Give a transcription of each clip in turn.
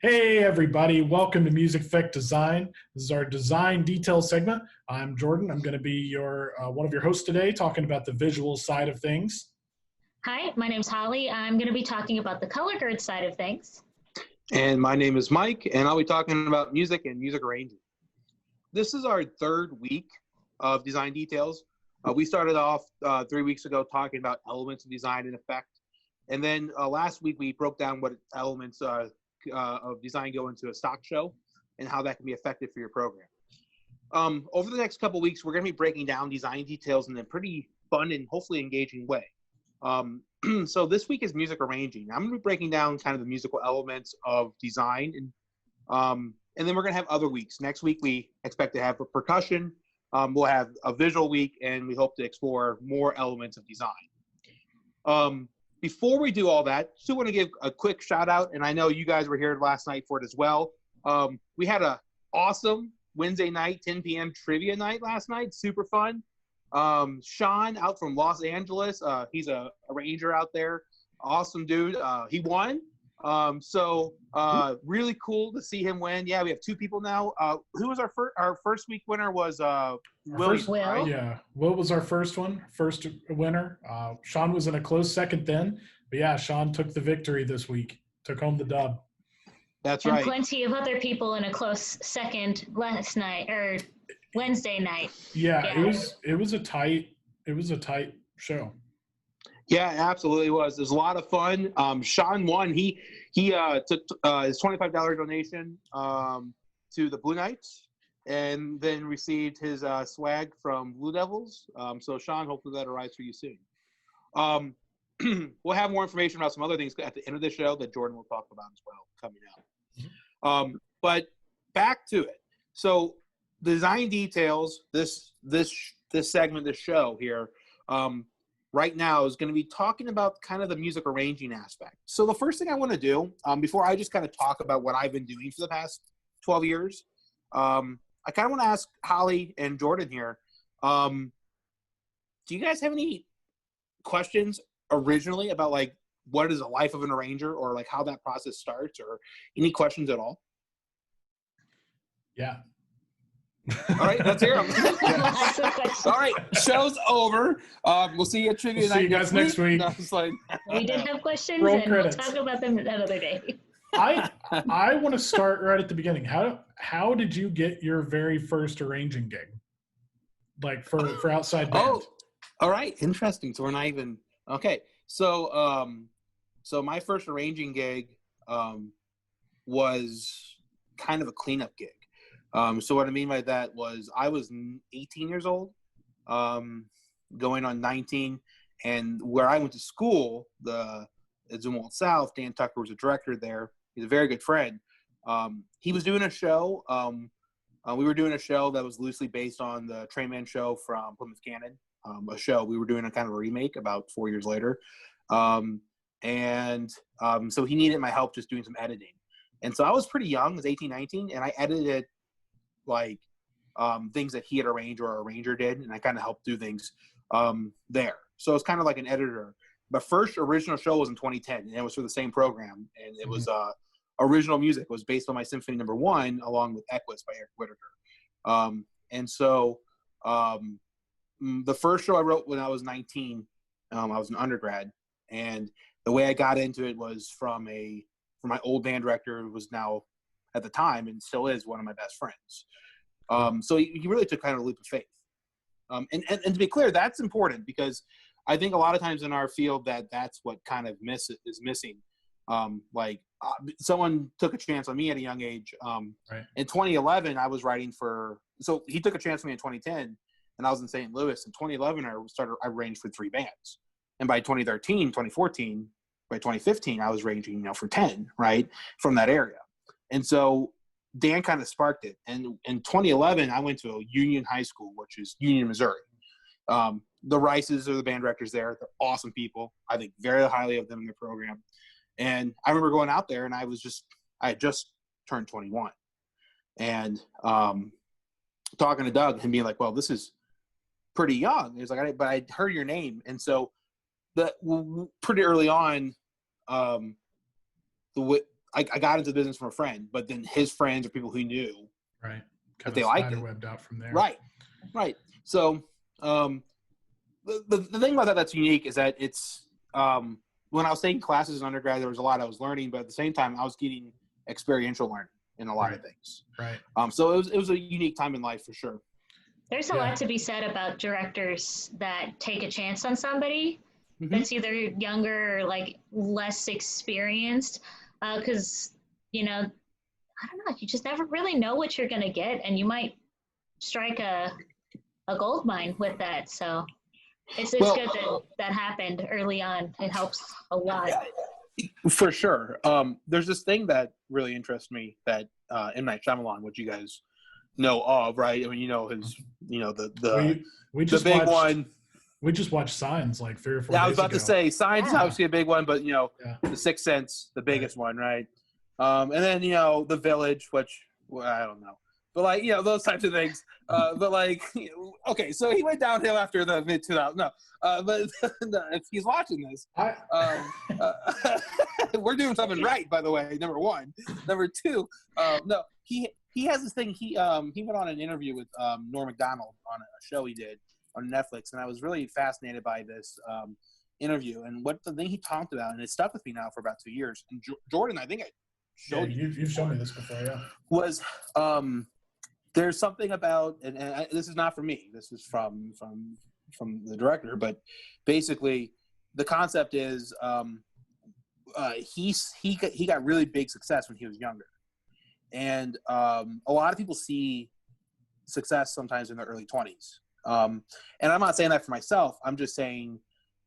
Hey everybody, welcome to Music Effect Design. This is our design detail segment. I'm Jordan. I'm going to be your one of your hosts today, talking about the visual side of things. Hi, my name's Holly. I'm going to be talking about the color grade side of things. And my name is Mike, and I'll be talking about music and music arranging. This is our third week of design details. We started off 3 weeks ago talking about elements of design and effect. And then last week we broke down what elements of design go into a stock show and how that can be effective for your program. Over the next couple of weeks, we're going to be breaking down design details in a pretty fun and hopefully engaging way. So this week is music arranging. I'm going to be breaking down kind of the musical elements of design, and then we're going to have other weeks. Next week, we expect to have a percussion. We'll have a visual week, and we hope to explore more elements of design. Before we do all that, still want to give a quick shout out, and I know you guys were here last night for it as well. We had an awesome Wednesday night, 10 p.m. trivia night last night. Super fun. Sean out from Los Angeles. He's a arranger out there. Awesome dude. He won. So really cool to see him win. Yeah, we have two people now. Who was our first week winner was Will. Will. Yeah, Will was our first winner. Sean was in a close second then, but yeah, Sean took the victory this week. Took home the dub. That's and right. Plenty of other people in a close second last night or Wednesday night. Yeah. It was a tight show. Yeah, absolutely was. It was a lot of fun. Sean won. He took his $25 donation to the Blue Knights, and then received his swag from Blue Devils. So Sean, hopefully that arrives for you soon. We'll have more information about some other things at the end of the show that Jordan will talk about as well coming out. But back to it. So design details. This segment, this show here. Right now is going to be talking about kind of the music arranging aspect. So the first thing I want to do, before I just kind of talk about what I've been doing for the past 12 years, I kind of want to ask Holly and Jordan here, do you guys have any questions originally about like what is the life of an arranger or like how that process starts, or any questions at all? Yeah. All right, let's hear them. All right, show's over. We'll see you at trivia night. See you guys next week. No, it's like, We did have questions, Roll and credits. we'll talk about them another day. I want to start right at the beginning. How did you get your very first arranging gig? Like for outside band? Oh, all right, interesting. So we're not even okay. So so my first arranging gig was kind of a cleanup gig. So what I mean by that was I was 18 years old, going on 19, and where I went to school, at Zumwalt South, Dan Tucker was a director there. He's a very good friend. He was doing a show. We were doing a show that was loosely based on the Train Man show from Plymouth Cannon, a show we were doing a kind of a remake about 4 years later. So he needed my help just doing some editing. And so I was pretty young, I was 18, 19, and I edited like things that he had arranged or a arranger did, and I kind of helped do things there. So it's kind of like an editor. My first original show was in 2010, and it was for the same program, and it was original music. It was based on my Symphony No. 1, along with Equus by Eric Whitaker. The first show I wrote when I was 19, I was an undergrad, and the way I got into it was from my old band director, who was now at the time and still is one of my best friends. So he really took kind of a leap of faith. And to be clear, that's important because I think a lot of times in our field that's what kind of is missing. Someone took a chance on me at a young age. Right. In 2011, I was writing so he took a chance on me in 2010, and I was in St. Louis. In 2011, I arranged for 3 bands. And by 2013, 2014, by 2015, I was arranging, for 10, right, from that area. And so Dan kind of sparked it. And in 2011, I went to a Union high school, which is Union, Missouri. The Rices are the band directors there. They're awesome people. I think very highly of them in their program. And I remember going out there, and I had just turned 21. And talking to Doug and being like, well, this is pretty young. He was like, but I heard your name. And so pretty early on, I got into the business from a friend, but then his friends or people who knew Right. that Kind they of liked spider it. webbed out from there. Right. So the thing about that's unique is that it's when I was taking classes in undergrad, there was a lot I was learning, but at the same time, I was getting experiential learning in a lot of things. Right. So it was a unique time in life for sure. There's a lot to be said about directors that take a chance on somebody that's either younger or like less experienced, because I don't know, you just never really know what you're gonna get, and you might strike a gold mine with that. So it's good that happened early on. It helps a lot. For sure. There's this thing that really interests me that M. Night Shyamalan, which you guys know of, right? I mean, we the just big watched, one. We just watched Signs like 3 or 4 days ago. I was about to say Signs is obviously a big one, but The Sixth Sense, the biggest one, right? And then The Village, which I don't know, but those types of things. But okay, so he went downhill after the mid 2000s. No, but if he's watching this, we're doing something right, by the way. Number one, number two, no, he has this thing. He went on an interview with Norm Macdonald on a show he did on Netflix, and I was really fascinated by this interview and what the thing he talked about, and it stuck with me now for about 2 years. And Jordan, I think I showed you've shown me this before, was there's something about, and this is not from me, this is from the director, but basically the concept is he got really big success when he was younger, and a lot of people see success sometimes in their early 20s. And I'm not saying that for myself. I'm just saying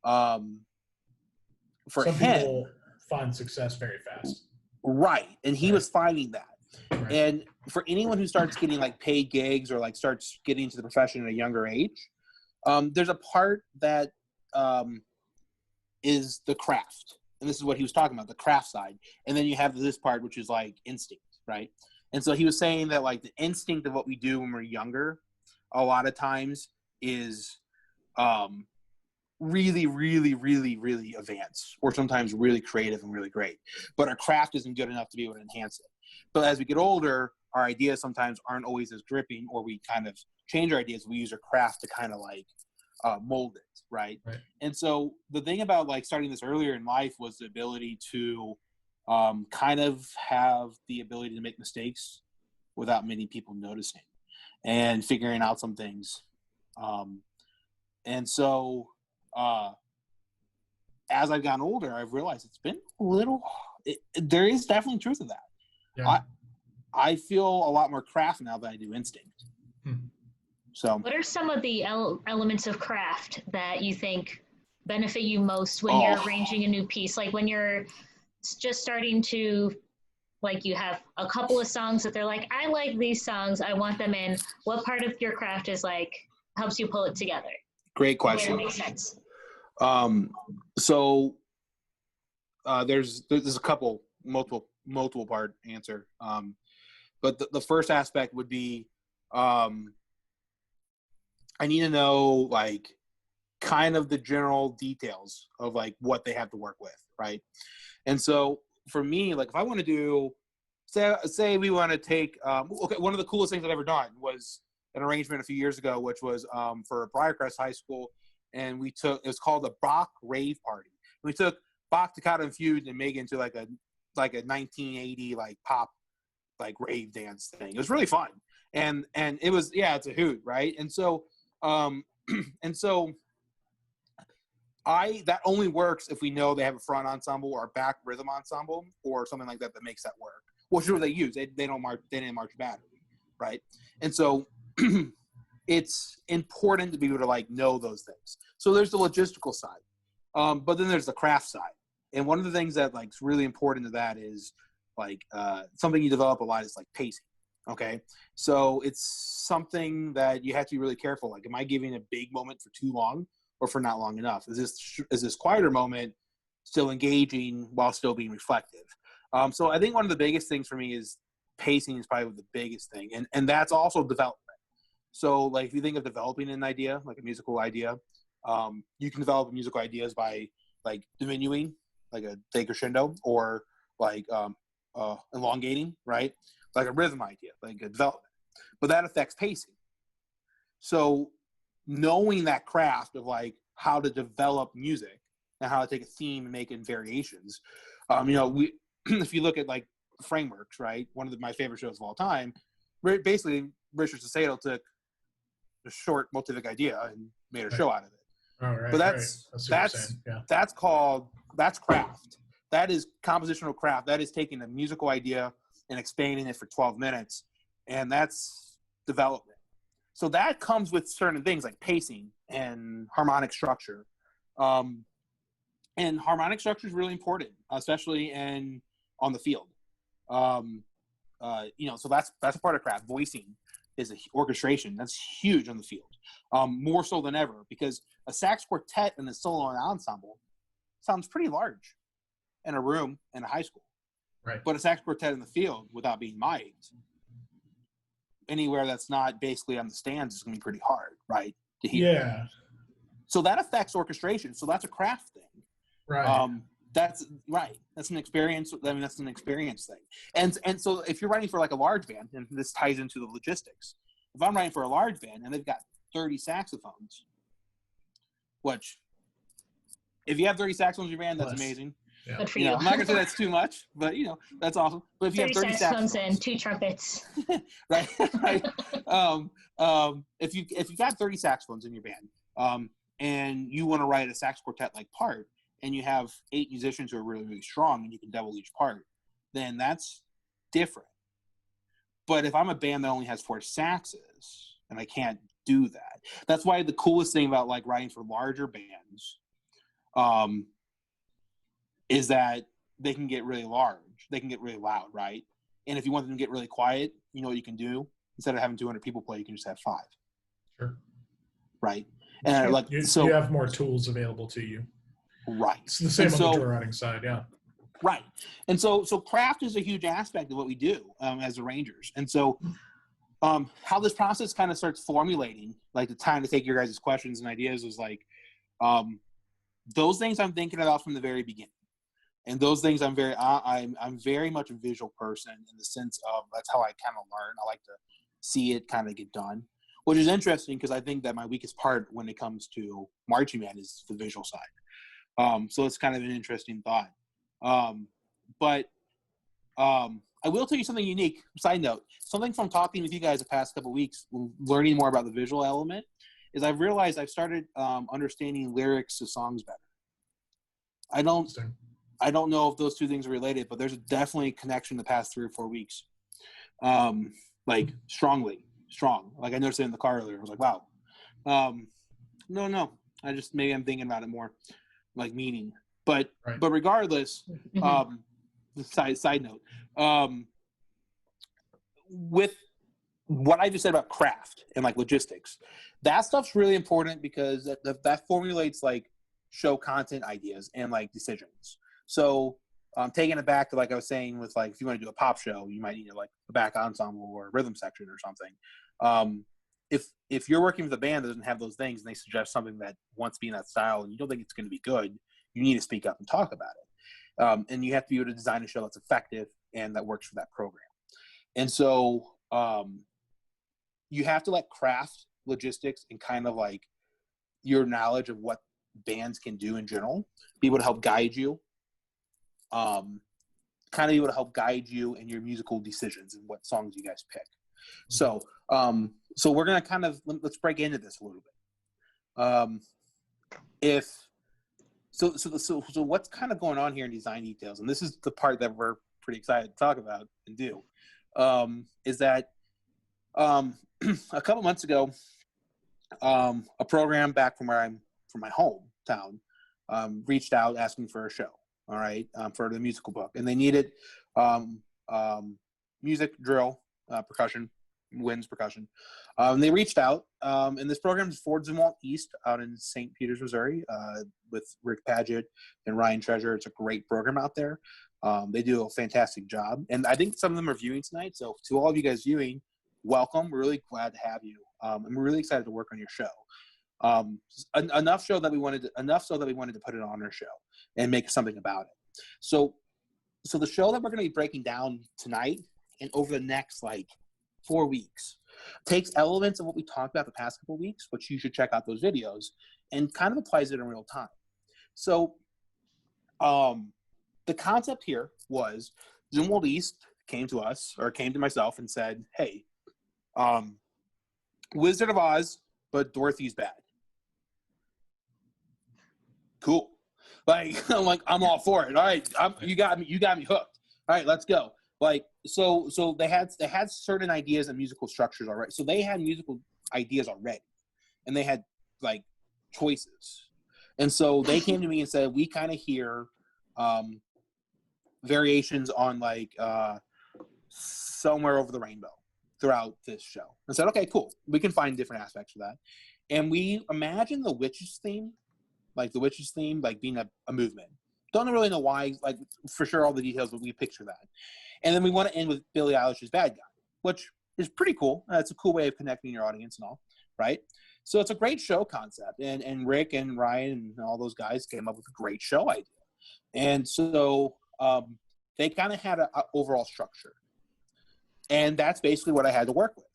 for some him, people find success very fast. Right. And he was finding that. Right. And for anyone who starts getting paid gigs or starts getting into the profession at a younger age, there's a part that is the craft. And this is what he was talking about, the craft side. And then you have this part, which is instinct, right? And so he was saying that the instinct of what we do when we're younger, a lot of times is really, really, really, really advanced, or sometimes really creative and really great. But our craft isn't good enough to be able to enhance it. But as we get older, our ideas sometimes aren't always as gripping, or we kind of change our ideas. We use our craft to kind of mold it, right? And so the thing about starting this earlier in life was the ability to kind of have the ability to make mistakes without many people noticing and figuring out some things. And so as I've gotten older, I've realized it's been a little, there is definitely truth to that. Yeah. I feel a lot more craft now than I do instinct. So what are some of the elements of craft that you think benefit you most when you're arranging a new piece? Like when you're just starting to, you have a couple of songs that they're I like these songs, I want them in. What part of your craft is helps you pull it together? Great question. Makes sense. So there's a couple multiple part answer. But the first aspect would be I need to know kind of the general details of what they have to work with, right? And so for me, if I want to do, say we want to take, one of the coolest things I've ever done was an arrangement a few years ago, which was for Briarcrest High School, and it was called the Bach Rave Party. We took Bach, Toccata, and Fugue and make it into a 1980 pop rave dance thing. It was really fun, and it was it's a hoot, right? And so that only works if we know they have a front ensemble or a back rhythm ensemble or something like that makes that work. Which is what they use. They didn't march battery, right? And so it's important to be able to know those things. So there's the logistical side, but then there's the craft side. And one of the things that is really important to that is something you develop a lot is pacing. Okay, so it's something that you have to be really careful. Am I giving a big moment for too long or for not long enough? Is this quieter moment still engaging while still being reflective? So I think one of the biggest things for me is pacing is probably the biggest thing, and that's also development. So if you think of developing an idea, a musical idea, you can develop musical ideas by diminuing, a crescendo, or elongating, right? Like a rhythm idea, like a development. But that affects pacing. So knowing that craft of like how to develop music and how to take a theme and make it in variations, we if you look at like Frameworks, right? One of my favorite shows of all time. Basically, Richard Sasato took a short motivic idea and made a show out of it. Oh, right, But that's craft. That is compositional craft. That is taking a musical idea and expanding it for 12 minutes, and that's development. So that comes with certain things like pacing and harmonic structure. And harmonic structure is really important, especially on the field. So that's a part of craft. Voicing is orchestration. That's huge on the field, more so than ever, because a sax quartet and a solo ensemble sounds pretty large in a room in a high school. Right. But a sax quartet in the field without being mic'd, anywhere that's not basically on the stands is going to be pretty hard, right, to hear. Yeah. So that affects orchestration. So that's a craft thing. Right. That's right. That's an experience. That's an experience thing. And so if you're writing for like a large band, and this ties into the logistics, if I'm writing for a large band and they've got 30 saxophones, which if you have 30 saxophones in your band, that's amazing. Yeah. Good for you. I'm not gonna say that's too much, but that's awesome. But if you have 30 saxophones and 2 trumpets, right? If you got 30 saxophones in your band, and you want to write a sax quartet like part, and you have 8 musicians who are really, really strong, and you can double each part, then that's different. But if I'm a band that only has 4 saxes, and I can't do that, that's why the coolest thing about like writing for larger bands, is that they can get really large, they can get really loud, right? And if you want them to get really quiet, you know what you can do? Instead of having 200 people play, you can just have 5. Sure. Right. And like you have more tools available to you. Right. It's the same on the tour writing side, yeah. Right. And so craft is a huge aspect of what we do as arrangers. And so how this process kind of starts formulating, like the time to take your guys' questions and ideas, is like those things I'm thinking about from the very beginning. And those things I'm very much a visual person, in the sense of that's how I kind of learn. I like to see it kind of get done, which is interesting because I think that my weakest part when it comes to marching band is the visual side. So it's kind of an interesting thought. But I will tell you something unique. Side note, something from talking with you guys the past couple of weeks, learning more about the visual element, is I've realized I've started understanding lyrics to songs better. I don't know if those two things are related, but there's definitely a connection the past 3 or 4 weeks. Like strong. Like I noticed it in the car earlier. I was like, wow. No. Maybe I'm thinking about it more like meaning. But regardless, side note, with what I just said about craft and like logistics, that stuff's really important because that formulates like show content ideas and like decisions. So taking it back to like I was saying with like if you want to do a pop show, you might need like a back ensemble or a rhythm section or something. If you're working with a band that doesn't have those things and they suggest something that wants to be in that style and you don't think it's going to be good, you need to speak up and talk about it. And you have to be able to design a show that's effective and that works for that program. And so you have to like craft logistics and kind of like your knowledge of what bands can do in general, be able to help guide you, kind of be able to help guide you in your musical decisions and what songs you guys pick. So we're going to kind of, let's break into this a little bit. So what's kind of going on here in design details, and this is the part that we're pretty excited to talk about and do, is that a couple months ago, a program back from my hometown reached out asking for a show, all right, for the musical book, and they needed music, drill, percussion, winds percussion. And they reached out, and this program is Fort Zumwalt East out in St. Peters, Missouri, with Rick Paget and Ryan Treasure. It's a great program out there. They do a fantastic job, and I think some of them are viewing tonight. So to all of you guys viewing, welcome. We're really glad to have you. I'm really excited to work on your show. Enough so that we wanted to put it on our show and make something about it. So so the show that we're going to be breaking down tonight and over the next like 4 weeks takes elements of what we talked about the past couple of weeks, which you should check out those videos, and kind of applies it in real time. So the concept here was Zumwalt East came to us, or came to myself and said, hey, Wizard of Oz, but Dorothy's bad. Cool. Like, I'm like, I'm all for it. All right, you got me hooked. All right, let's go. Like, so they had certain ideas and musical structures already. So they had musical ideas already, and they had like choices. And so they came to me and said, we kind of hear variations on like Somewhere Over the Rainbow throughout this show. I said, okay, cool. We can find different aspects of that. And we imagine the witch's theme, like being a movement. Don't really know why, like for sure all the details, but we picture that. And then we want to end with Billie Eilish's Bad Guy, which is pretty cool. It's a cool way of connecting your audience and all, right? So it's a great show concept. And Rick and Ryan and all those guys came up with a great show idea. And so they kind of had an overall structure. And that's basically what I had to work with,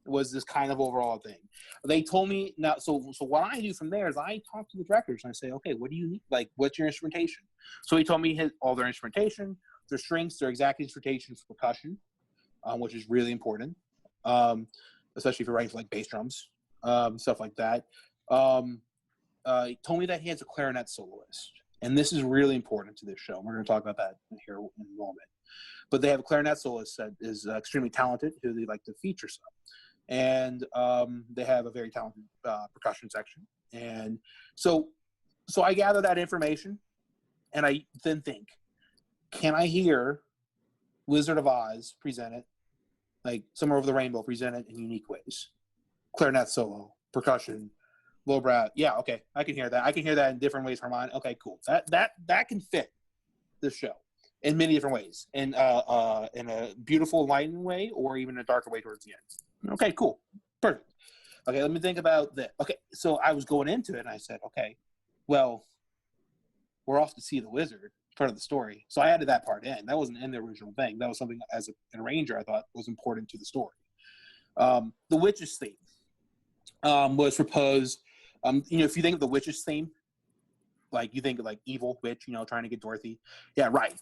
was this kind of overall thing. They told me, now, so what I do from there is I talk to the directors and I say, okay, what do you need? Like, what's your instrumentation? So he told me all their instrumentation, their strings, their exact instrumentation for percussion, which is really important, especially if you're writing for like bass drums, stuff like that. He told me that he has a clarinet soloist. And this is really important to this show. We're going to talk about that here in a moment. But they have a clarinet soloist that is extremely talented, who they like to feature some. And they have a very talented percussion section. And so I gather that information, and I then think, can I hear Wizard of Oz presented, like Somewhere Over the Rainbow presented in unique ways? Clarinet solo, percussion, low brow. Yeah, okay, I can hear that. I can hear that in different ways from mine. Okay, cool. That can fit this show in many different ways, in a beautiful, enlightening way, or even a darker way towards the end. Okay, cool, perfect. Okay, let me think about that. Okay, so I was going into it, and I said, okay, well, we're off to see the wizard, part of the story. So I added that part in. That wasn't in the original thing. That was something as an arranger I thought was important to the story. The witch's theme was proposed. If you think of the witch's theme, like you think of like evil witch, trying to get Dorothy. Yeah, right,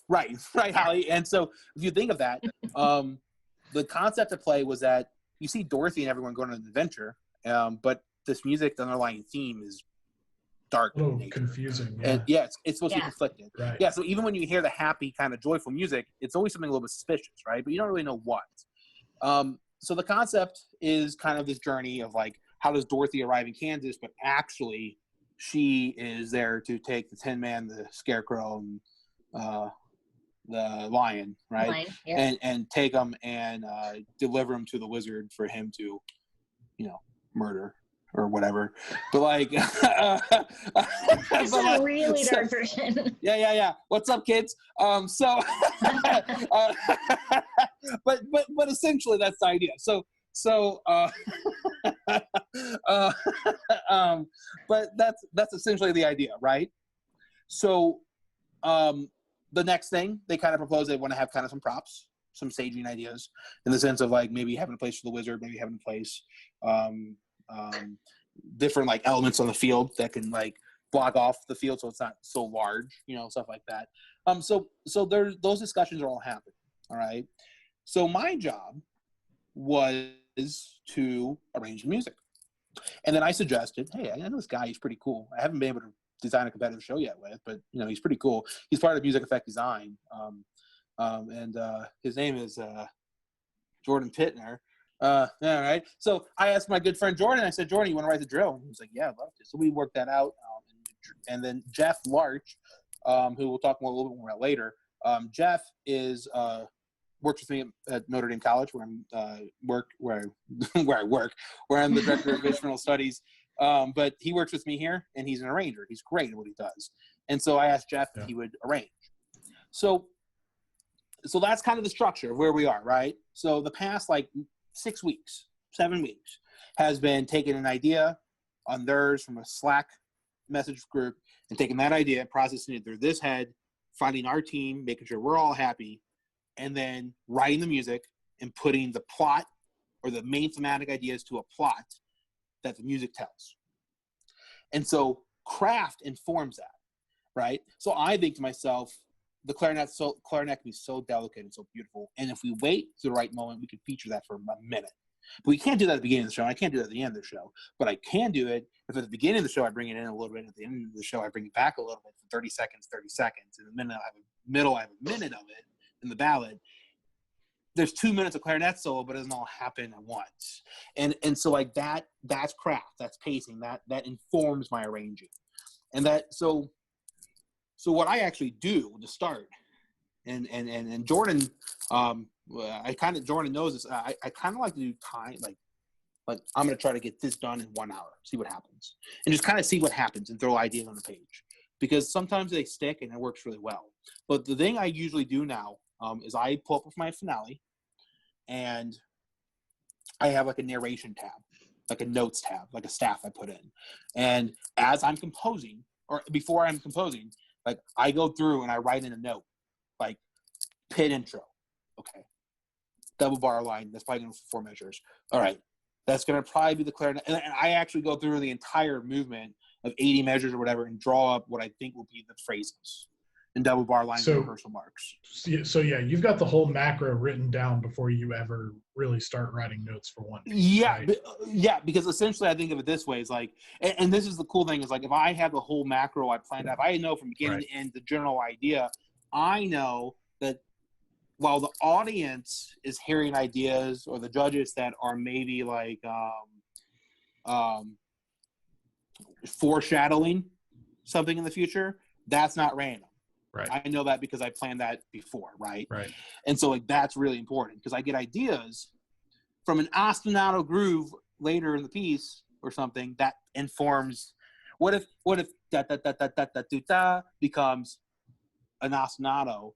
Holly. And so if you think of that, the concept at play was that you see Dorothy and everyone going on an adventure, but this music, the underlying theme is dark. A little confusing. Yeah. And yeah, it's supposed to be conflicted. Right. Yeah, so even when you hear the happy kind of joyful music, it's always something a little bit suspicious, right? But you don't really know what. So the concept is kind of this journey of like, how does Dorothy arrive in Kansas, but actually she is there to take the Tin Man, the Scarecrow, and the Lion, right? Lion, yeah. And take them and deliver them to the wizard for him to, murder or whatever. But like, It's a really dark version. Yeah. What's up, kids? But essentially that's the idea. But that's essentially the idea, right? So the next thing they kind of propose, they want to have kind of some props, some staging ideas, in the sense of like maybe having a place for the wizard, maybe having a place, different like elements on the field that can like block off the field so it's not so large, stuff like that. So there's those discussions are all happening. All right. So my job was to arrange the music. And then I suggested, hey, I know this guy, he's pretty cool. I haven't been able to design a competitive show yet with, but he's pretty cool. He's part of music effect design. And his name is Jordan Pittner. All right. So I asked my good friend Jordan, I said, Jordan, you want to write the drill? And he was like, yeah, I'd love to. So we worked that out. And then Jeff Larch, who we'll talk a little bit more about later. Jeff is works with me at Notre Dame College, where I work, where I'm the director of visual studies. But he works with me here, and he's an arranger. He's great at what he does. And so I asked Jeff if he would arrange. So that's kind of the structure of where we are, right? So the past 7 weeks has been taking an idea on theirs from a Slack message group and taking that idea, processing it through this head, finding our team, making sure we're all happy, and then writing the music and putting the plot or the main thematic ideas to a plot that the music tells. And so craft informs that, right? So I think to myself, the clarinet can be so delicate and so beautiful. And if we wait to the right moment, we can feature that for a minute. But we can't do that at the beginning of the show, and I can't do that at the end of the show. But I can do it if at the beginning of the show I bring it in a little bit, at the end of the show I bring it back a little bit for 30 seconds. In the middle I have a minute of it in the ballad. There's 2 minutes of clarinet solo, but it doesn't all happen at once. And so like that's craft, that's pacing, that informs my arranging. And that so what I actually do to start, and Jordan, Jordan knows this. I kind of like to do time, like I'm going to try to get this done in 1 hour, see what happens, and just kind of see what happens and throw ideas on the page, because sometimes they stick and it works really well. But the thing I usually do now is I pull up with my finale, and I have like a narration tab, like a notes tab, like a staff I put in, and as I'm composing, or before I'm composing, like I go through and I write in a note, like pit intro, okay, double bar line, that's probably going to be 4 measures. All right, that's going to probably be the clarinet. And I actually go through the entire movement of 80 measures or whatever and draw up what I think will be the phrases and double bar lines and rehearsal marks. So yeah, you've got the whole macro written down before you ever really start writing notes for one piece, yeah, right? Because essentially I think of it this way, is like, and this is the cool thing, is like if I have the whole macro I planned out, I know from beginning to end the general idea. I know that while the audience is hearing ideas, or the judges that are maybe like foreshadowing something in the future, that's not random. Right. I know that because I planned that before, right? Right. And so like that's really important, because I get ideas from an ostinato groove later in the piece or something that informs what if da da da da da da da da becomes an ostinato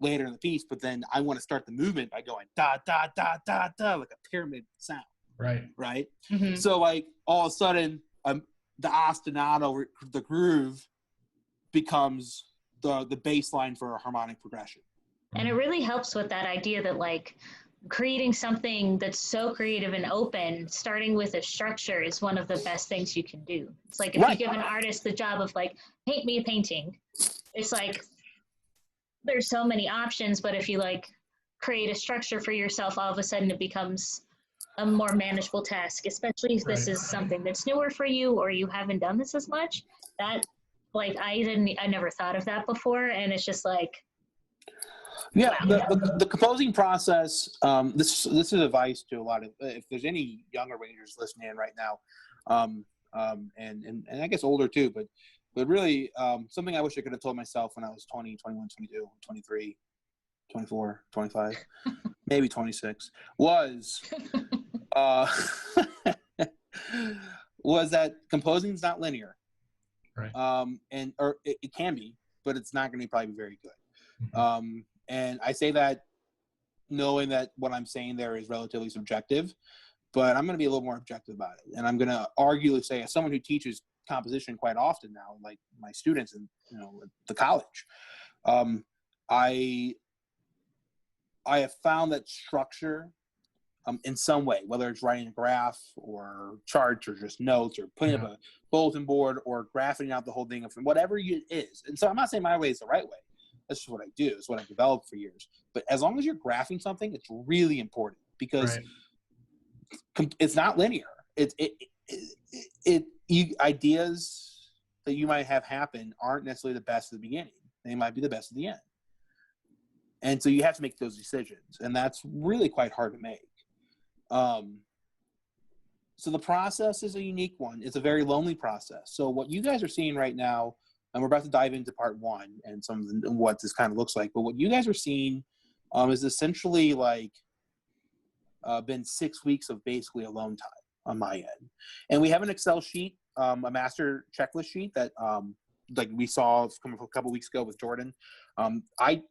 later in the piece, but then I want to start the movement by going da da da da da, like a pyramid sound. Right. Mm-hmm. So like all of a sudden the ostinato, the groove, becomes the baseline for a harmonic progression. And it really helps with that idea that like creating something that's so creative and open, starting with a structure, is one of the best things you can do. It's like if you give an artist the job of like, paint me a painting, it's like there's so many options, but if you like create a structure for yourself, all of a sudden it becomes a more manageable task, especially if this is something that's newer for you or you haven't done this as much. That like I never thought of that before, and it's just like, yeah, wow. the composing process. This is advice to a lot of, if there's any younger rangers listening in right now, and I guess older too, but really something I wish I could have told myself when I was 20, 21, 22, 23, 24, 25, maybe 26, was was that composing is not linear. Right. Or it can be, but it's not going to probably be very good. Mm-hmm. And I say that knowing that what I'm saying there is relatively subjective, but I'm going to be a little more objective about it. And I'm going to arguably say, as someone who teaches composition quite often now, like my students in the college, I have found that structure, in some way, whether it's writing a graph or charts or just notes or putting up a bulletin board or graphing out the whole thing, from whatever it is. And so I'm not saying my way is the right way. That's just what I do. It's what I've developed for years. But as long as you're graphing something, it's really important, because it's not linear. Ideas that you might have happen aren't necessarily the best at the beginning. They might be the best at the end. And so you have to make those decisions. And that's really quite hard to make. So the process is a unique one. It's a very lonely process. So what you guys are seeing right now, and we're about to dive into part 1 and some of what this kind of looks like, but what you guys are seeing is essentially like been 6 weeks of basically alone time on my end. And we have an Excel sheet, a master checklist sheet that like we saw a couple weeks ago with Jordan. I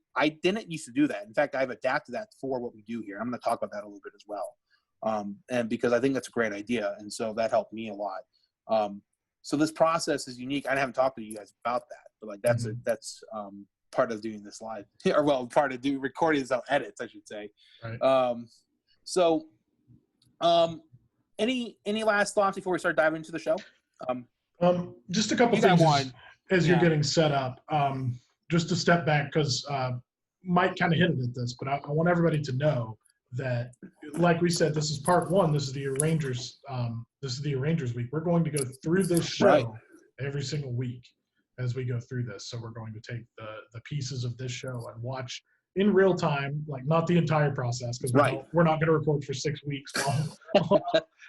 didn't used to do that. In fact, I've adapted that for what we do here. I'm going to talk about that a little bit as well. And because I think that's a great idea. And so that helped me a lot. So this process is unique. I haven't talked to you guys about that, but like that's part of doing this live, or well, part of recording this edits, I should say. Right. Any last thoughts before we start diving into the show? Just a couple You got things one. as you're getting set up. Just to step back, because Mike kind of hinted at this, but I want everybody to know that, like we said, this is part one. This is the Arrangers. This is the Arrangers week. We're going to go through this show every single week as we go through this. So we're going to take the pieces of this show and watch in real time, like not the entire process, because we're not going to record for 6 weeks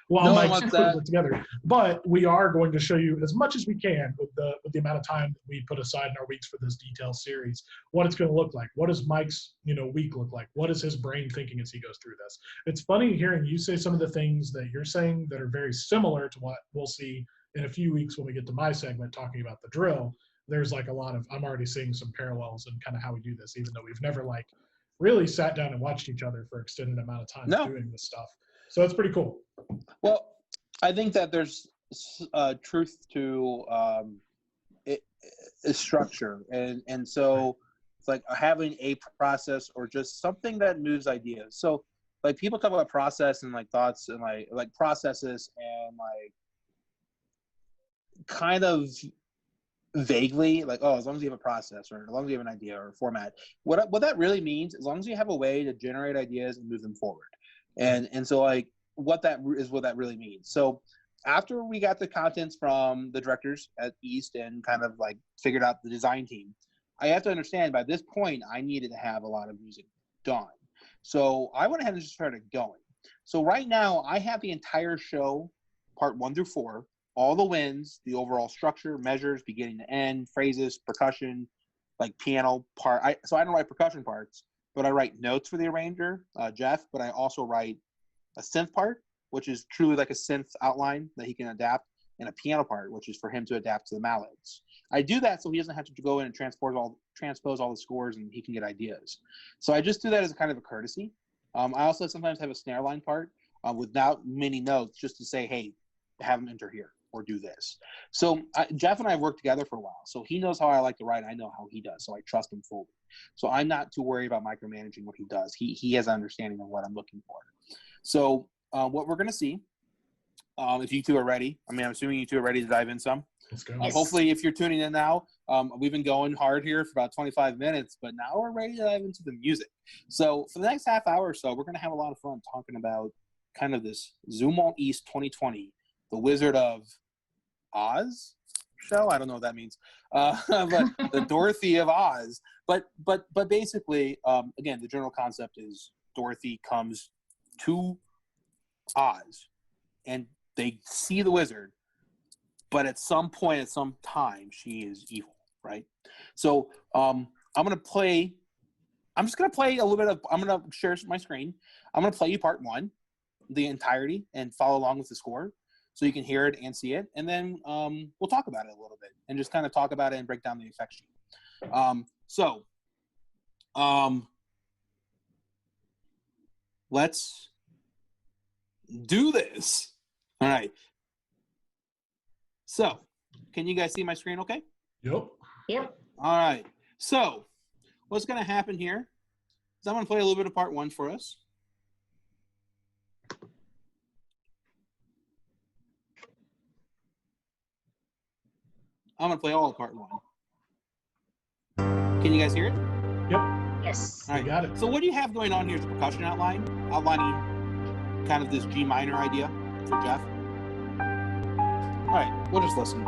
while Mike's putting it together. But we are going to show you as much as we can with the amount of time that we put aside in our weeks for this detail series, what it's going to look like. What does Mike's week look like? What is his brain thinking as he goes through this? It's funny hearing you say some of the things that you're saying that are very similar to what we'll see in a few weeks when we get to my segment talking about the drill. There's like a lot of, I'm already seeing some parallels in kind of how we do this, even though we've never like really sat down and watched each other for extended amount of time doing this stuff. So it's pretty cool. Well, I think that there's truth to structure. And so it's like having a process or just something that moves ideas. So like people talk about process and like thoughts and like processes and like kind of vaguely like, oh, as long as you have a process or as long as you have an idea or a format, what that really means, as long as you have a way to generate ideas and move them forward. And so like what that really means. So after we got the contents from the directors at East and kind of like figured out the design team, I have to understand by this point I needed to have a lot of music done. So I went ahead and just started going. So right now I have the entire show, part 1 through 4, all the wins, the overall structure, measures, beginning to end, phrases, percussion, like piano part. So I don't write percussion parts, but I write notes for the arranger, Jeff, but I also write a synth part, which is truly like a synth outline that he can adapt, and a piano part, which is for him to adapt to the mallets. I do that so he doesn't have to go in and transpose all the scores and he can get ideas. So I just do that as a kind of a courtesy. I also sometimes have a snare line part without many notes just to say, hey, have him enter here or do this. So Jeff and I have worked together for a while. So he knows how I like to write. I know how he does. So I trust him fully. So I'm not too worried about micromanaging what he does. He has an understanding of what I'm looking for. So what we're going to see, if you two are ready, I'm assuming you two are ready to dive in some. Let's go. Hopefully, if you're tuning in now, we've been going hard here for about 25 minutes, but now we're ready to dive into the music. So for the next half hour or so, we're going to have a lot of fun talking about kind of this Zumwalt East 2020, the Wizard of Oz show. I don't know what that means, but the Dorothy of Oz. But basically, again, the general concept is Dorothy comes to Oz, and they see the wizard, but at some point, at some time, she is evil, right? So I'm just gonna play a little bit of. I'm gonna share my screen. I'm gonna play you part 1, the entirety, and follow along with the score, so you can hear it and see it, and then we'll talk about it a little bit and just kind of talk about it and break down the effect sheet. Let's do this. All right. So, can you guys see my screen okay? Yep. All right. So, what's going to happen here is I'm going to play a little bit of part 1 for us. I'm going to play all of part 1. Can you guys hear it? Yep. Yes. All right. Got it. So what do you have going on here is a percussion outlining kind of this G minor idea for Jeff. All right, we'll just listen.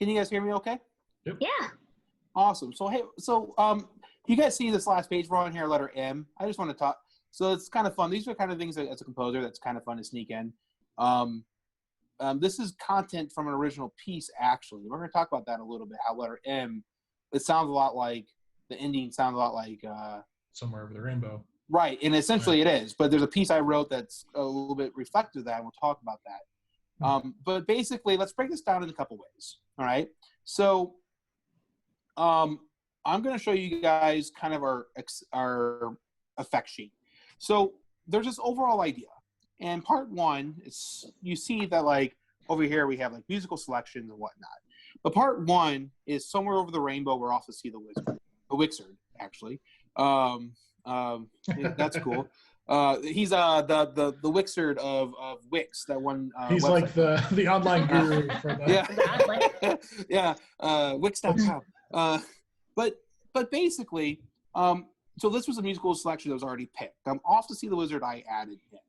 Can you guys hear me okay? Yeah. Awesome. So, hey, you guys see this last page we're on here, letter M? I just want to talk. So it's kind of fun. These are kind of things that, as a composer, that's kind of fun to sneak in. This is content from an original piece, actually. We're going to talk about that a little bit, how letter M, it sounds a lot like, the ending sounds a lot like... Somewhere Over the Rainbow. Right, and essentially it is. But there's a piece I wrote that's a little bit reflective of that, and we'll talk about that. But basically, let's break this down in a couple ways, all right? So I'm going to show you guys kind of our effect sheet. So there's this overall idea. And part one, you see that, like, over here we have, like, musical selections and whatnot. But part one is Somewhere Over the Rainbow, we're off to see the Wixard, actually. That's cool. He's the Wixard of Wix, that one. He's website. Like the online guru for that. Yeah, Wix.com. But basically, so this was a musical selection that was already picked. I'm off to see the Wizard. I added in.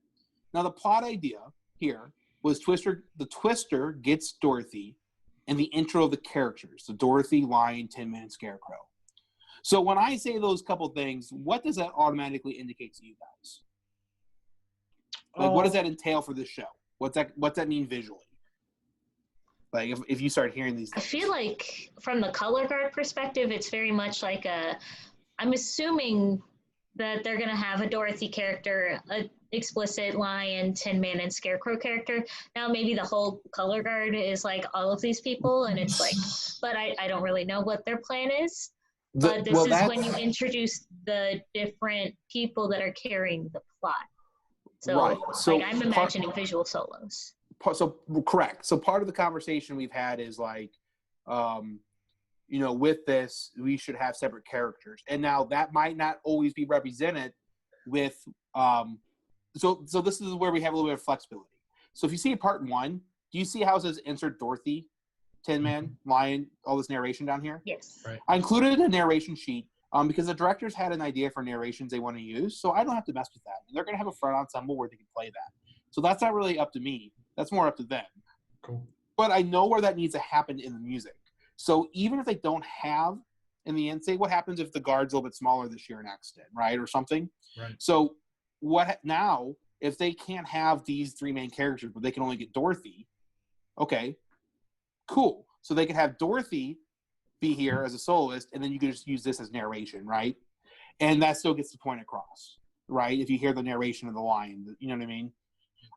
Now the plot idea here was the Twister gets Dorothy, and the intro of the characters: the Dorothy, Lion, Tin Man, and Scarecrow. So when I say those couple things, what does that automatically indicate to you guys? Like, what does that entail for this show? What's that mean visually? Like, if you start hearing these things. I feel like from the color guard perspective, it's very much like I'm assuming that they're going to have a Dorothy character, a explicit Lion, Tin Man, and Scarecrow character. Now, maybe the whole color guard is like all of these people, and it's like, but I don't really know what their plan is. But this is when you introduce the different people that are carrying the plot. So, right. So like, I'm imagining visual solos. So correct. So part of the conversation we've had is like, with this, we should have separate characters. And now that might not always be represented with, so this is where we have a little bit of flexibility. So if you see part one, do you see how it says insert Dorothy, Tin Man, Lion, all this narration down here? Yes. Right. I included a narration sheet because the directors had an idea for narrations they want to use, so I don't have to mess with that. And they're going to have a front ensemble where they can play that. So that's not really up to me. That's more up to them. Cool. But I know where that needs to happen in the music. So even if they don't have in the end, say what happens if the guard's a little bit smaller this year in Axton, right, or something? Right. So what now if they can't have these three main characters, but they can only get Dorothy? Okay, cool. So they could have Dorothy be here as a soloist, and then you could just use this as narration, right? And that still gets the point across, right? If you hear the narration of the lion, you know what I mean?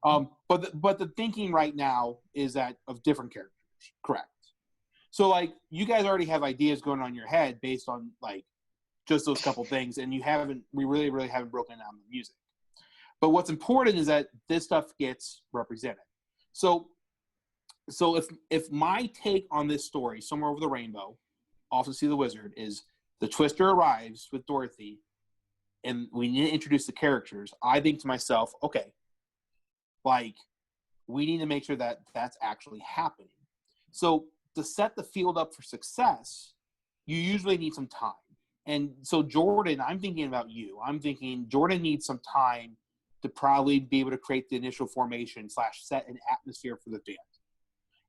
But the thinking right now is that of different characters, correct? So like you guys already have ideas going on in your head based on like just those couple things, and we really haven't broken down the music. But what's important is that this stuff gets represented. So if my take on this story, Somewhere Over the Rainbow, Off to See the Wizard, is the Twister arrives with Dorothy, and we need to introduce the characters, I think to myself, okay, like, we need to make sure that that's actually happening. So to set the field up for success, you usually need some time. And so Jordan, I'm thinking about you. I'm thinking Jordan needs some time to probably be able to create the initial formation / set an atmosphere for the band.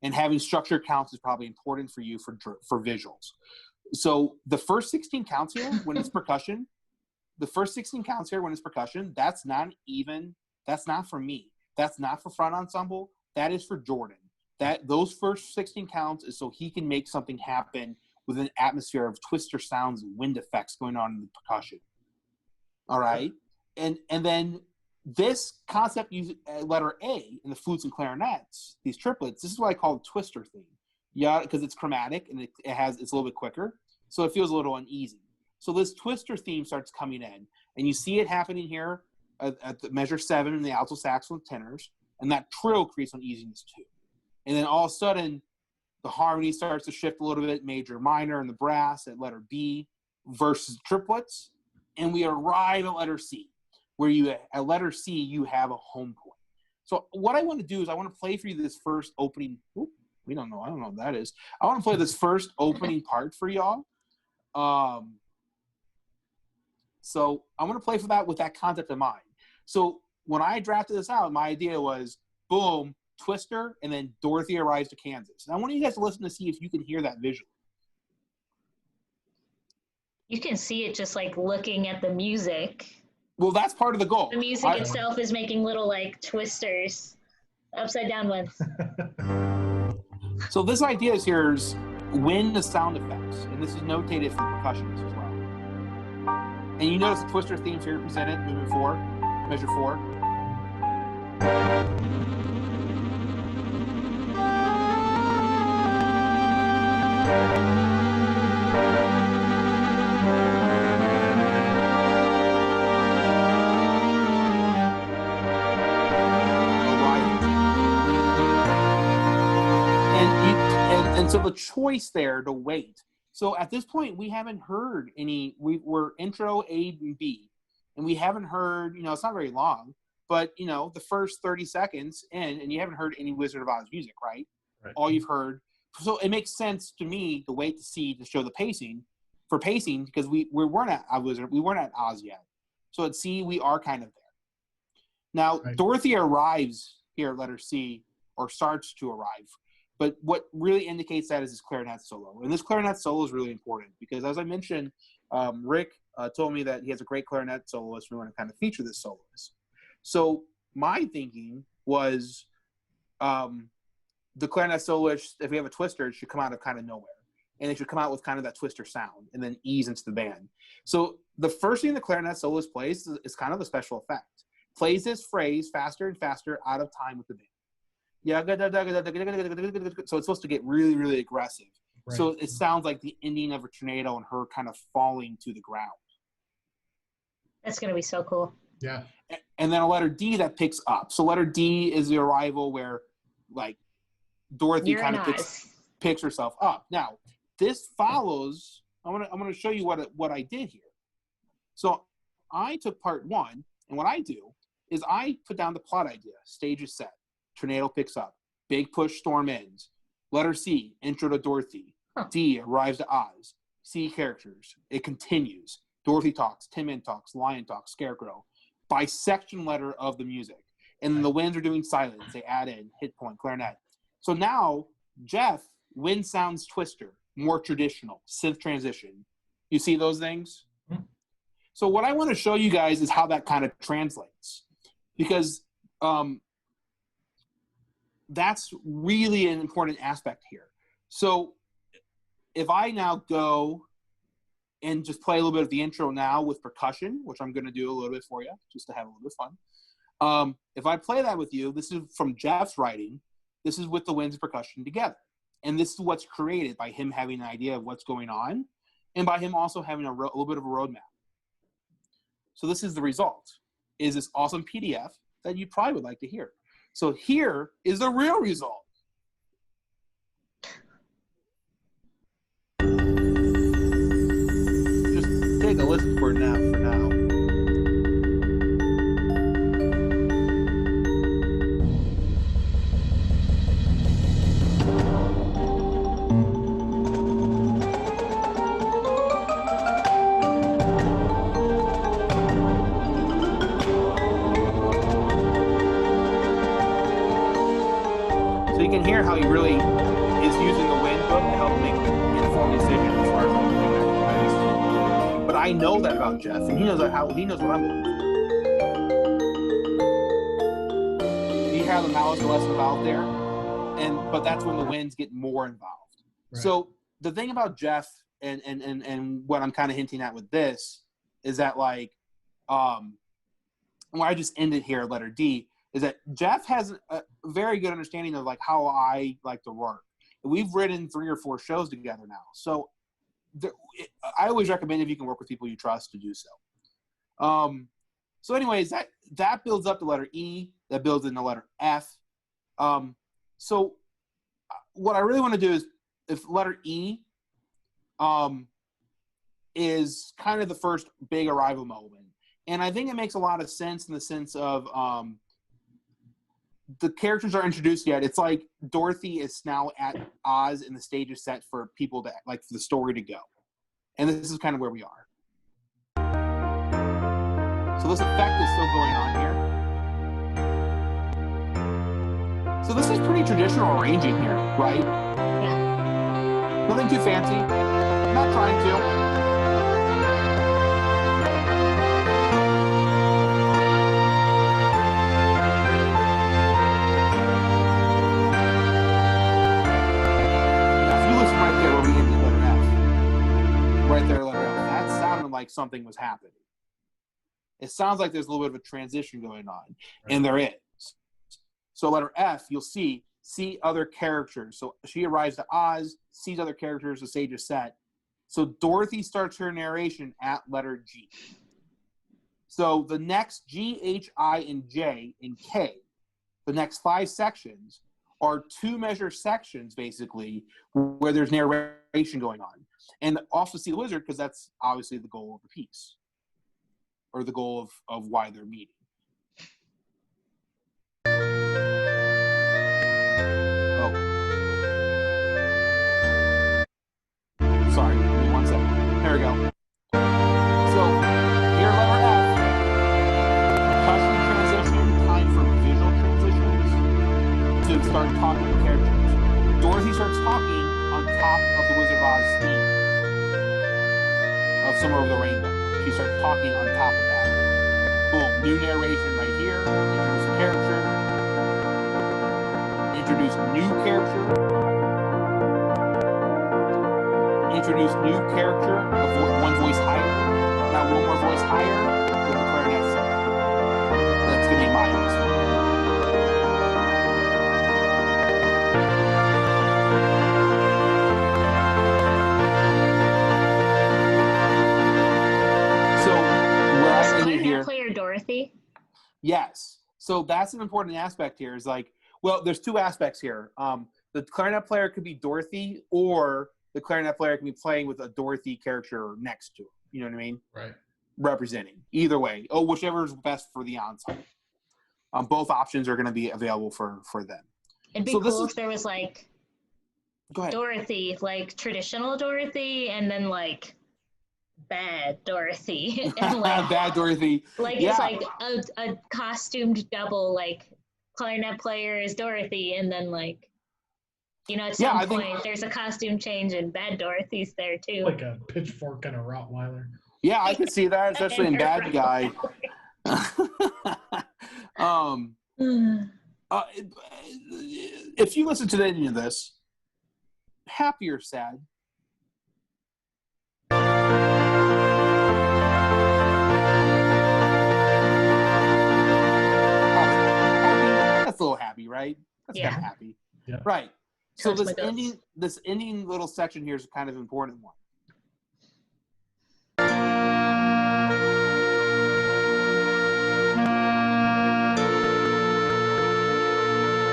And having structured counts is probably important for you for visuals. So the first 16 counts here when it's percussion, that's not for me. That's not for front ensemble. That is for Jordan. Those first 16 counts is so he can make something happen with an atmosphere of twister sounds and wind effects going on in the percussion. All right? And then this concept uses letter A in the flutes and clarinets, these triplets, this is what I call the twister theme. Yeah, because it's chromatic and it's a little bit quicker, so it feels a little uneasy. So this twister theme starts coming in, and you see it happening here at the measure 7 in the alto sax with tenors, and that trill creates uneasiness too. And then all of a sudden, the harmony starts to shift a little bit, major, minor, and the brass at letter B versus triplets, and we arrive at letter C, where at letter C, you have a home point. So what I want to do is I want to play for you this first opening. I don't know what that is. I want to play this first opening part for y'all. So I'm going to play for that with that concept in mind. So when I drafted this out, my idea was, boom, Twister, and then Dorothy arrives to Kansas. And I want you guys to listen to see if you can hear that visually. You can see it just like looking at the music. Well, that's part of the goal. The music itself is making little like twisters, upside down ones. So this idea is here's wind the sound effects, and this is notated from percussionists as well. And you notice the Twister themes here presented, movement 4, measure 4. And so the choice there to wait. So at this point, we haven't heard any. We're intro A and B, and we haven't heard. It's not very long, but the first 30 seconds in, and you haven't heard any Wizard of Oz music, right? All you've heard. So it makes sense to me to wait to see to show the pacing because we weren't at Wizard. We weren't at Oz yet. So at C, we are kind of there. Now Dorothy arrives here, letter C, or starts to arrive. But what really indicates that is his clarinet solo. And this clarinet solo is really important because, as I mentioned, Rick told me that he has a great clarinet soloist. We want to kind of feature this soloist. So my thinking was the clarinet soloist, if we have a twister, it should come out of kind of nowhere. And it should come out with kind of that twister sound and then ease into the band. So the first thing the clarinet soloist plays is kind of a special effect. Plays this phrase faster and faster out of time with the band. Yeah, so it's supposed to get really, really aggressive. Right. So it sounds like the ending of a tornado and her kind of falling to the ground. That's going to be so cool. Yeah. And then a letter D that picks up. So letter D is the arrival where, like, Dorothy kind of picks herself up. Now, this follows. I'm gonna show you what I did here. So I took part 1, and what I do is I put down the plot idea. Stage is set. Tornado picks up. Big push, storm ends. Letter C, intro to Dorothy. D, arrives to Oz. C, characters. It continues. Dorothy talks, Tin Man talks, Lion talks, Scarecrow. Bisection letter of the music. And then the winds are doing silence. They add in hit point, clarinet. So now, Jeff, wind sounds twister, more traditional, synth transition. You see those things? Mm-hmm. So what I want to show you guys is how that kind of translates. Because that's really an important aspect here. So if I now go and just play a little bit of the intro now with percussion, which I'm going to do a little bit for you, just to have a little bit of fun. If I play that with you, this is from Jeff's writing. This is with the winds and percussion together. And this is what's created by him having an idea of what's going on and by him also having a little bit of a roadmap. So this is the result, is this awesome PDF that you probably would like to hear. So here is the real result. Just take a listen for now. So you can hear how he really is using the wind book to help make informed decisions as far as like doing that. But I know that about Jeff, and he knows what I'm doing. You hear the malice are less involved there, but that's when the winds get more involved. Right. So the thing about Jeff and what I'm kind of hinting at with this is that where I just ended here, letter D, is that Jeff has a very good understanding of like how I like to work. We've written 3 or 4 shows together now. So I always recommend if you can work with people you trust to do so. So anyways, that builds up the letter E, that builds in the letter F. So what I really want to do is if letter E is kind of the first big arrival moment. And I think it makes a lot of sense in the sense of the characters are introduced yet. It's like Dorothy is now at Oz and the stage is set for people to, like, for the story to go. And this is kind of where we are. So this effect is still going on here. So So this is pretty traditional arranging here, right? Yeah. Nothing too fancy. I'm not trying to. Now, if you listen right there where we ended letter F, right there, letter F, that sounded like something was happening. It sounds like there's a little bit of a transition going on, and there is. So letter F, you'll see other characters. So she arrives to Oz, sees other characters, the stage is set. So Dorothy starts her narration at letter G. So the next G, H, I, and J, and K, the next 5 sections are 2-measure sections, basically, where there's narration going on. And also see the wizard, because that's obviously the goal of the piece, or the goal of why they're meeting. Oh. Sorry, give me 1 second. There we go. So, here, letter F. Percussion transition, time for visual transitions to start talking to characters. Dorothy starts talking on top of the Wizard of Oz theme of Somewhere Over the Rainbow. She starts talking on top of that. Boom, new narration right here. Introduce a character. Introduce new character. Introduce new character, one voice higher. Now 1 more voice higher with the clarinet solo. That's going to be my answer. So where I ended here, player Dorothy. yes. So that's an important aspect here. Is like, well, there's 2 aspects here. The clarinet player could be Dorothy, or the clarinet player can be playing with a Dorothy character next to her. You know what I mean? Right. Representing. Either way. Oh, whichever is best for the ensemble. Both options are going to be available for them. It'd be cool if there was like Go ahead. Dorothy, like traditional Dorothy, and then like bad Dorothy. And like Bad Dorothy. like Yeah. it's like a costumed double, like clarinet player is Dorothy, and then like, you know, at some point there's a costume change and bad Dorothy's there too. Like a pitchfork and a Rottweiler. Yeah, I can see that, especially in Bad Guy. If you listen to any of this, happy or sad? Happy? That's a little happy, right? That's kind of happy. Yeah. Right. So Touch this ending little section here is kind of an important one.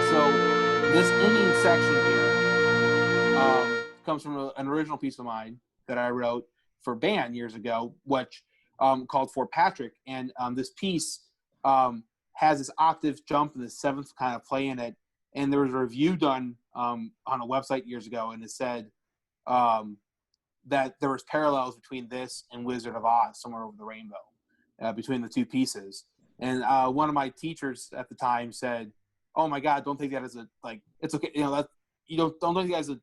So this ending section here comes from an original piece of mine that I wrote for band years ago, which called Fort Patrick. And this piece has this octave jump and this 7th kind of play in it. And there was a review done on a website years ago, and it said that there was parallels between this and Wizard of Oz, Somewhere Over the Rainbow, between the 2 pieces. And one of my teachers at the time said, "Oh my God, don't take that as a it's okay, you know, that you don't take that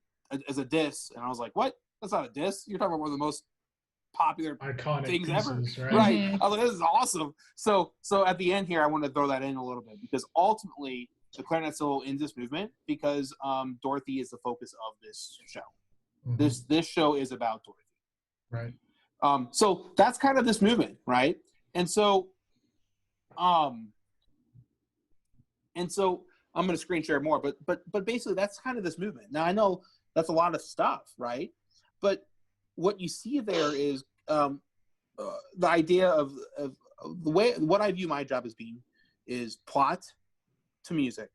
as a diss." And I was like, "What? That's not a diss. You're talking about one of the most popular iconic things pieces, ever, right?" right?" Mm-hmm. I was like, "This is awesome." So at the end here, I want to throw that in a little bit, because ultimately the clarinet solo ends this movement because Dorothy is the focus of this show. Mm-hmm. This show is about Dorothy, Right. so that's kind of this movement, right? And so I'm going to screen share more, but basically that's kind of this movement. Now I know that's a lot of stuff, right? But what you see there is the idea of the way what I view my job as being is plot to music,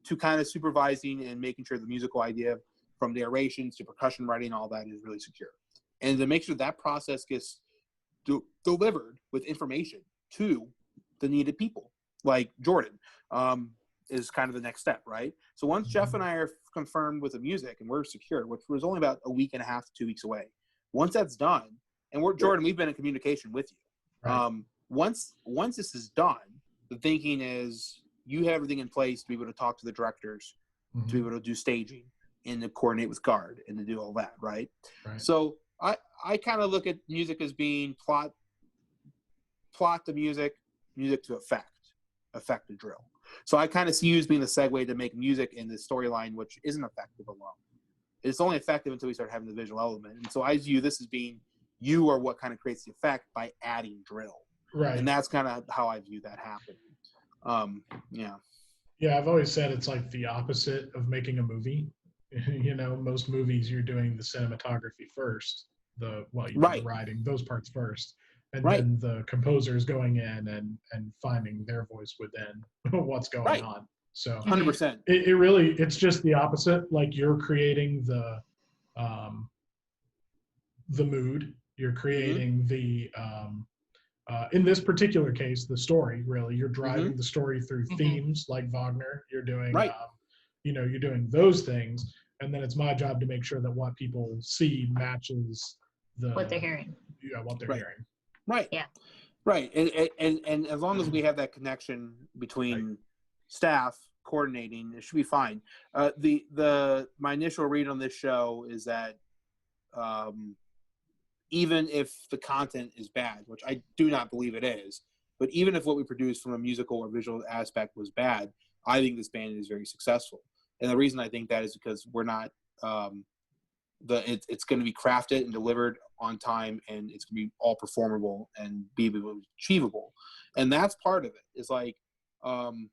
to kind of supervising and making sure the musical idea from narrations to percussion writing, all that is really secure, and to make sure that process gets delivered with information to the needed people, like Jordan. Is kind of the next step, right? So once Jeff and I are confirmed with the music and we're secure, which was only about a week and a half to 2 weeks away, once that's done, and Jordan, we've been in communication with you. Right. Once this is done, the thinking is you have everything in place to be able to talk to the directors, to be able to do staging and to coordinate with guard and to do all that, right? So I kind of look at music as being plot to music to effect to drill. So I kind of see you as being the segue to make music in the storyline, which isn't effective alone. It's only effective until we start having the visual element. And so I view this as being you are what kind of creates the effect by adding drill. Right. And that's kind of how I view that happening. Yeah, I've always said it's like the opposite of making a movie. You know, most movies you're doing the cinematography first, the writing, those parts first. And then the composer is going in and finding their voice within what's going on. So 100%. It really, it's just the opposite. Like you're creating the mood, you're creating the, in this particular case, the story, really, you're driving the story through themes like Wagner. You're doing, you're doing those things. And then it's my job to make sure that what people see matches what they're hearing. Yeah, what they're hearing. Right. Yeah. Right. And as long as we have that connection between staff coordinating, it should be fine. My initial read on this show is that even if the content is bad, which I do not believe it is, but even if what we produce from a musical or visual aspect was bad, I think this band is very successful. And the reason I think that is because we're not it's going to be crafted and delivered on time, and it's going to be all performable and be achievable. And that's part of it. It's like the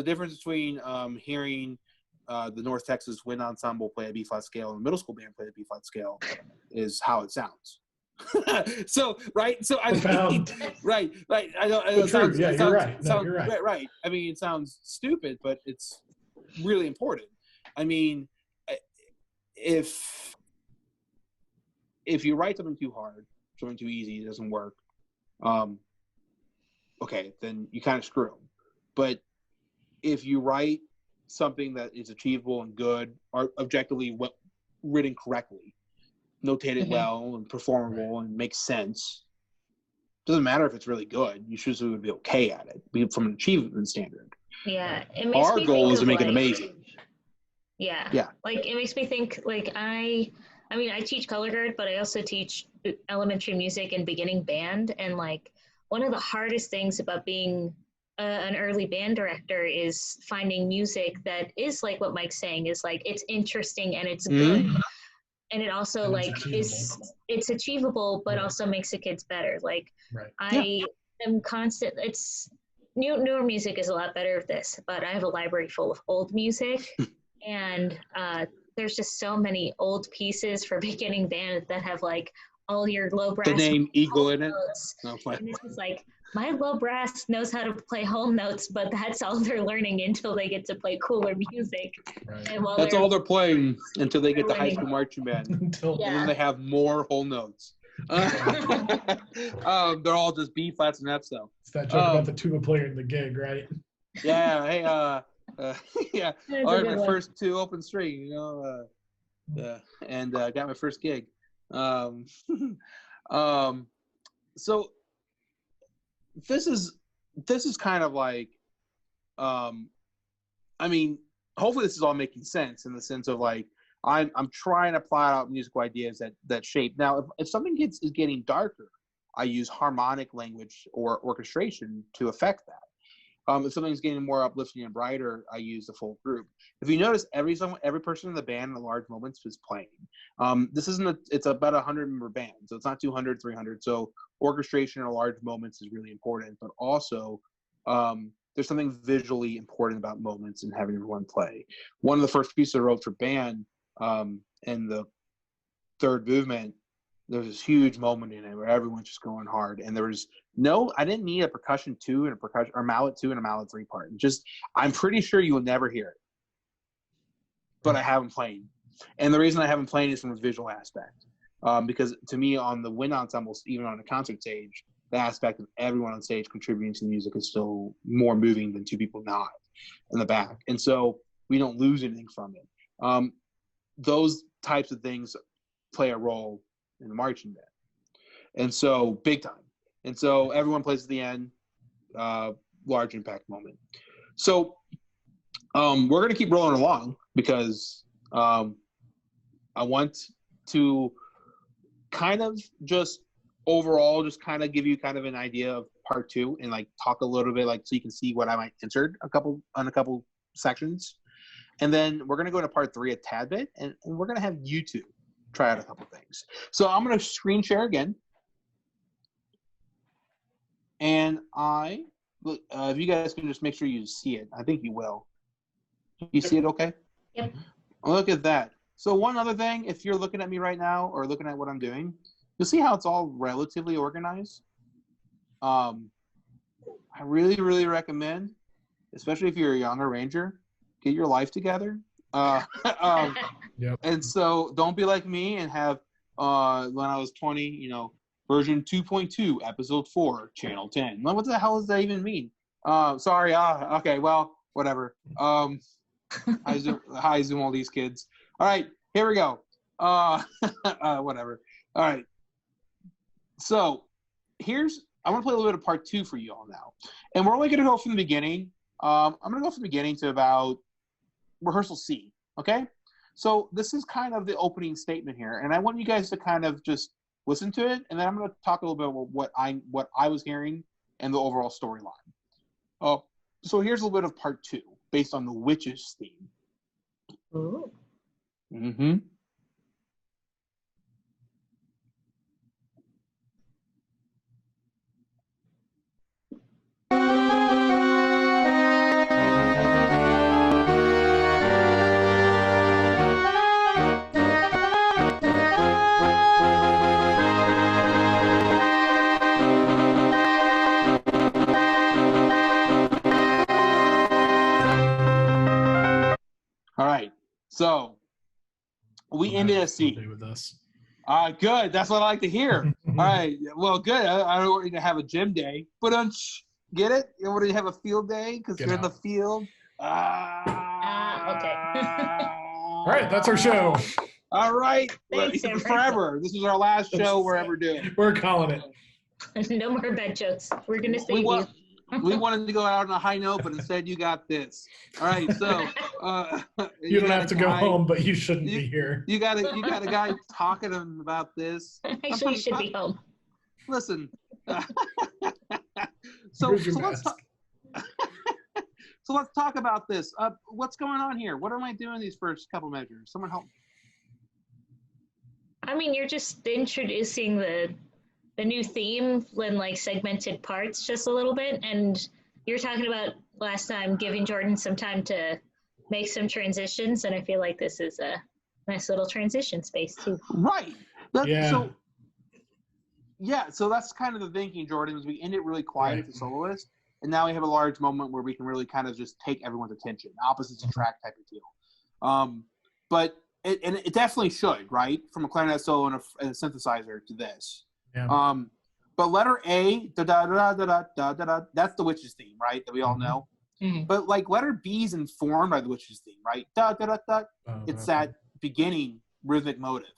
difference between hearing the North Texas Wind Ensemble play a B-flat scale and the middle school band play a B-flat scale is how it sounds. So I mean, right. I know it sounds, yeah, you're right. You're right. Right. I mean, it sounds stupid, but it's really important. I mean, if you write something too hard, something too easy, it doesn't work. Okay, then you kind of screw them. But if you write something that is achievable and good, or objectively written correctly, notated well and performable and makes sense, doesn't matter if it's really good. You should would be okay at it, from an achievement standard. Yeah, it makes our me goal think is to of, make it amazing. Yeah. Like it makes me think like I teach color guard, but I also teach elementary music and beginning band. And like one of the hardest things about being an early band director is finding music that is like what Mike's saying, is like it's interesting and it's good. And it also it's achievable, but also makes the kids better. Like I am constant. It's newer music is a lot better at this, but I have a library full of old music. And there's just so many old pieces for beginning band that have like all your low brass. The name Eagle in it. No, and it's just like my low brass knows how to play whole notes, but that's all they're learning until they get to play cooler music. Right. And that's all they're playing until they get to high school marching band. And then they have more whole notes. They're all just B flats and F's though. It's that joke about the tuba player in the gig, right? Yeah. Hey. Yeah. I learned my first 2 open string, and got my first gig. So this is kind of like, I mean, hopefully this is all making sense in the sense of like, I'm trying to plot out musical ideas that shape. Now, if something is getting darker, I use harmonic language or orchestration to affect that. If something's getting more uplifting and brighter, I use the full group. If you notice, every person in the band in large moments is playing. It's about 100-member band, so it's not 200, 300. So orchestration in large moments is really important, but also there's something visually important about moments and having everyone play. One of the first pieces I wrote for band in the third movement, there's this huge moment in it where everyone's just going hard, and I didn't need a percussion 2 and a mallet 2 and a mallet 3 part. I'm pretty sure you will never hear it, but I have them playing. And the reason I have them playing is from a visual aspect, because to me, on the wind ensembles, even on a concert stage, the aspect of everyone on stage contributing to the music is still more moving than 2 people not in the back, and so we don't lose anything from it. Those types of things play a role in the marching band, and so big time. And so everyone plays at the end. large impact moment. So we're going to keep rolling along because I want to kind of just overall just kind of give you kind of an idea of part 2 and like talk a little bit like so you can see what I might insert a couple sections. And then we're going to go into part 3 a tad bit, and we're going to have you two try out a couple things. So I'm going to screen share again. And if you guys can just make sure you see it. I think you will. You see it okay? Yep. Look at that. So one other thing, if you're looking at me right now or looking at what I'm doing, you'll see how it's all relatively organized. I really, really recommend, especially if you're a younger ranger, get your life together. Yep. And so don't be like me and have, when I was 20, version 2.2, episode 4, channel 10. What the hell does that even mean? Sorry. Okay. Well, whatever. Hi, Zoom all these kids. All right, here we go. Whatever. All right. So I want to play a little bit of part 2 for you all now. And we're only going to go from the beginning. I'm going to go from the beginning to about rehearsal C, okay? So this is kind of the opening statement here. And I want you guys to kind of just listen to it. And then I'm going to talk a little bit about what I was hearing and the overall storyline. So here's a little bit of part 2 based on the witches theme. Ooh. Mm-hmm. All right. So we ended at C. With this. Good. That's what I like to hear. All right. Well, good. I don't want you to have a gym day. But get it? You want to have a field day because you're in the field? Okay. All right. That's our show. All right. Thanks, Forever. This is our last show we're ever doing. We're calling it. No more bad jokes. We're going to save you. We wanted to go out on a high note, but instead you got this. All right, so you don't have to go home, but you shouldn't be here. You got a guy talking to him about this. Actually, you should be home. Listen. So let's talk about this. What's going on here? What am I doing these first couple measures? Someone help me. I mean, you're just introducing the new theme in like segmented parts just a little bit, and you're talking about last time giving Jordan some time to make some transitions, and I feel like this is a nice little transition space too. Right. Yeah. So that's kind of the thinking, Jordan, is we end it really quiet at the soloist, and now we have a large moment where we can really kind of just take everyone's attention, opposites attract type of deal. But it definitely should, right, from a clarinet solo and a synthesizer to this. Yeah. But letter A, da da da da da da da da, that's the witches theme, right? That we all know. Mm-hmm. But like letter B is informed by the witches theme, right? Da da da da. It's that beginning rhythmic motive,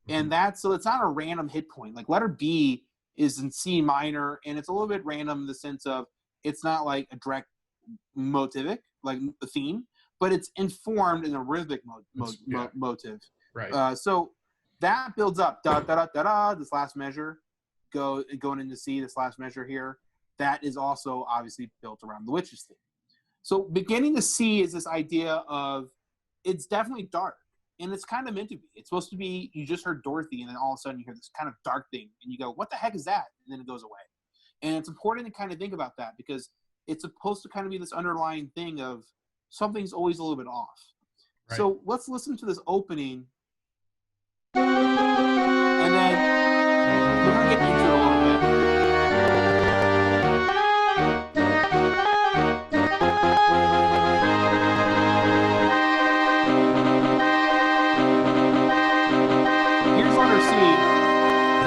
and so it's not a random hit point. Like letter B is in C minor, and it's a little bit random in the sense of it's not like a direct motivic like the theme, but it's informed in a rhythmic motive. Right. So that builds up, da da da da da. This last measure, going into C. This last measure here, that is also obviously built around the witches theme. So beginning to C is this idea of it's definitely dark, and it's kind of meant to be. It's supposed to be. You just heard Dorothy, and then all of a sudden you hear this kind of dark thing, and you go, "What the heck is that?" And then it goes away. And it's important to kind of think about that because it's supposed to kind of be this underlying thing of something's always a little bit off. Right. So let's listen to this opening. And then we're going to get into it a little bit. Here's letter C.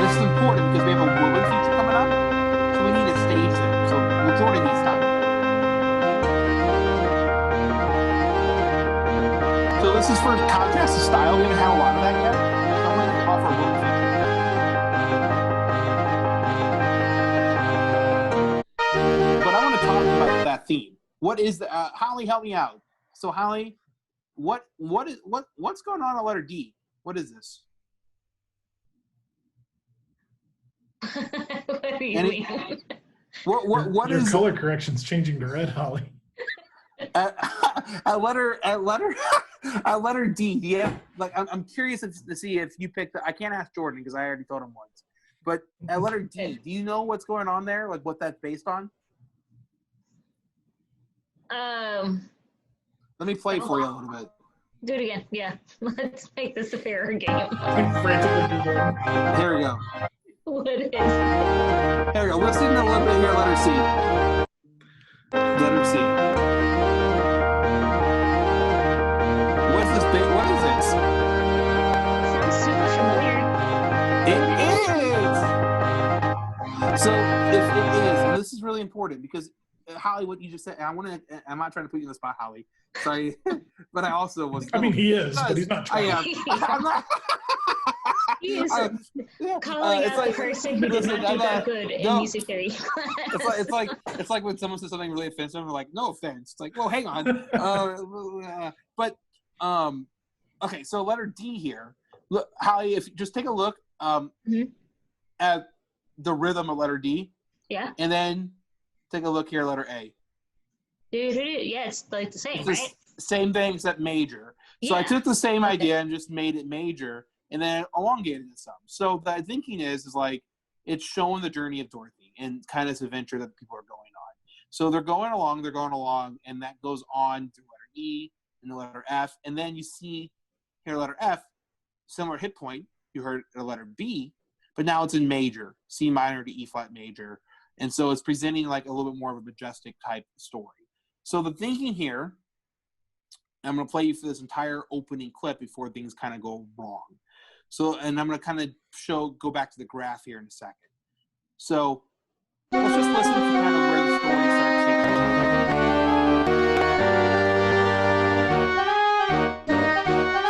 This is important because we have a woman feature coming up. So we need a stage there. So Jordan needs time. So this is for contrast to style. We haven't had a lot of that yet. Offer a woman feature. But I want to talk about that theme. What is the Holly? Help me out. So Holly, what's going on at letter D? What is this? What do you mean? What your is color correction's changing to red, Holly? at letter D? Yeah, like I'm curious to see if you picked. I can't ask Jordan because I already told him once. But at letter D, do you know what's going on there? Like what that's based on? Let me play for you a little bit. Do it again. Yeah, let's make this a fairer game. I'm frantically Googling. Here we go. What is it? Here we go. Listen to a little bit here. Letter C. Letter C. What's this big? What is this? Sounds super familiar. It is. So if it is, and this is really important because Holly, what you just said, I'm not trying to put you in the spot, Holly. Sorry, but I also was. I mean, he is, but he's not trying. I am. I'm not. He is calling out the person who did not do that good in music theory class. It's like when someone says something really offensive, we're like, no offense. It's like, well, hang on. Okay, so letter D here. Look, Holly, if you just take a look at the rhythm of letter D. Yeah. And then take a look here, letter A. Yeah, it's like the same, right? Same thing except major. So I took the same idea and just made it major and then elongated it some. So the thinking is like it's showing the journey of Dorothy and kind of this adventure that people are going on. So they're going along, and that goes on through letter E and the letter F. And then you see here letter F, similar hit point. You heard a letter B, but now it's in major, C minor to E flat major. And so it's presenting like a little bit more of a majestic type story. So the thinking here, I'm going to play you for this entire opening clip before things kind of go wrong. So, and I'm going to kind of go back to the graph here in a second. So let's just listen to kind of where the story starts taking a turn.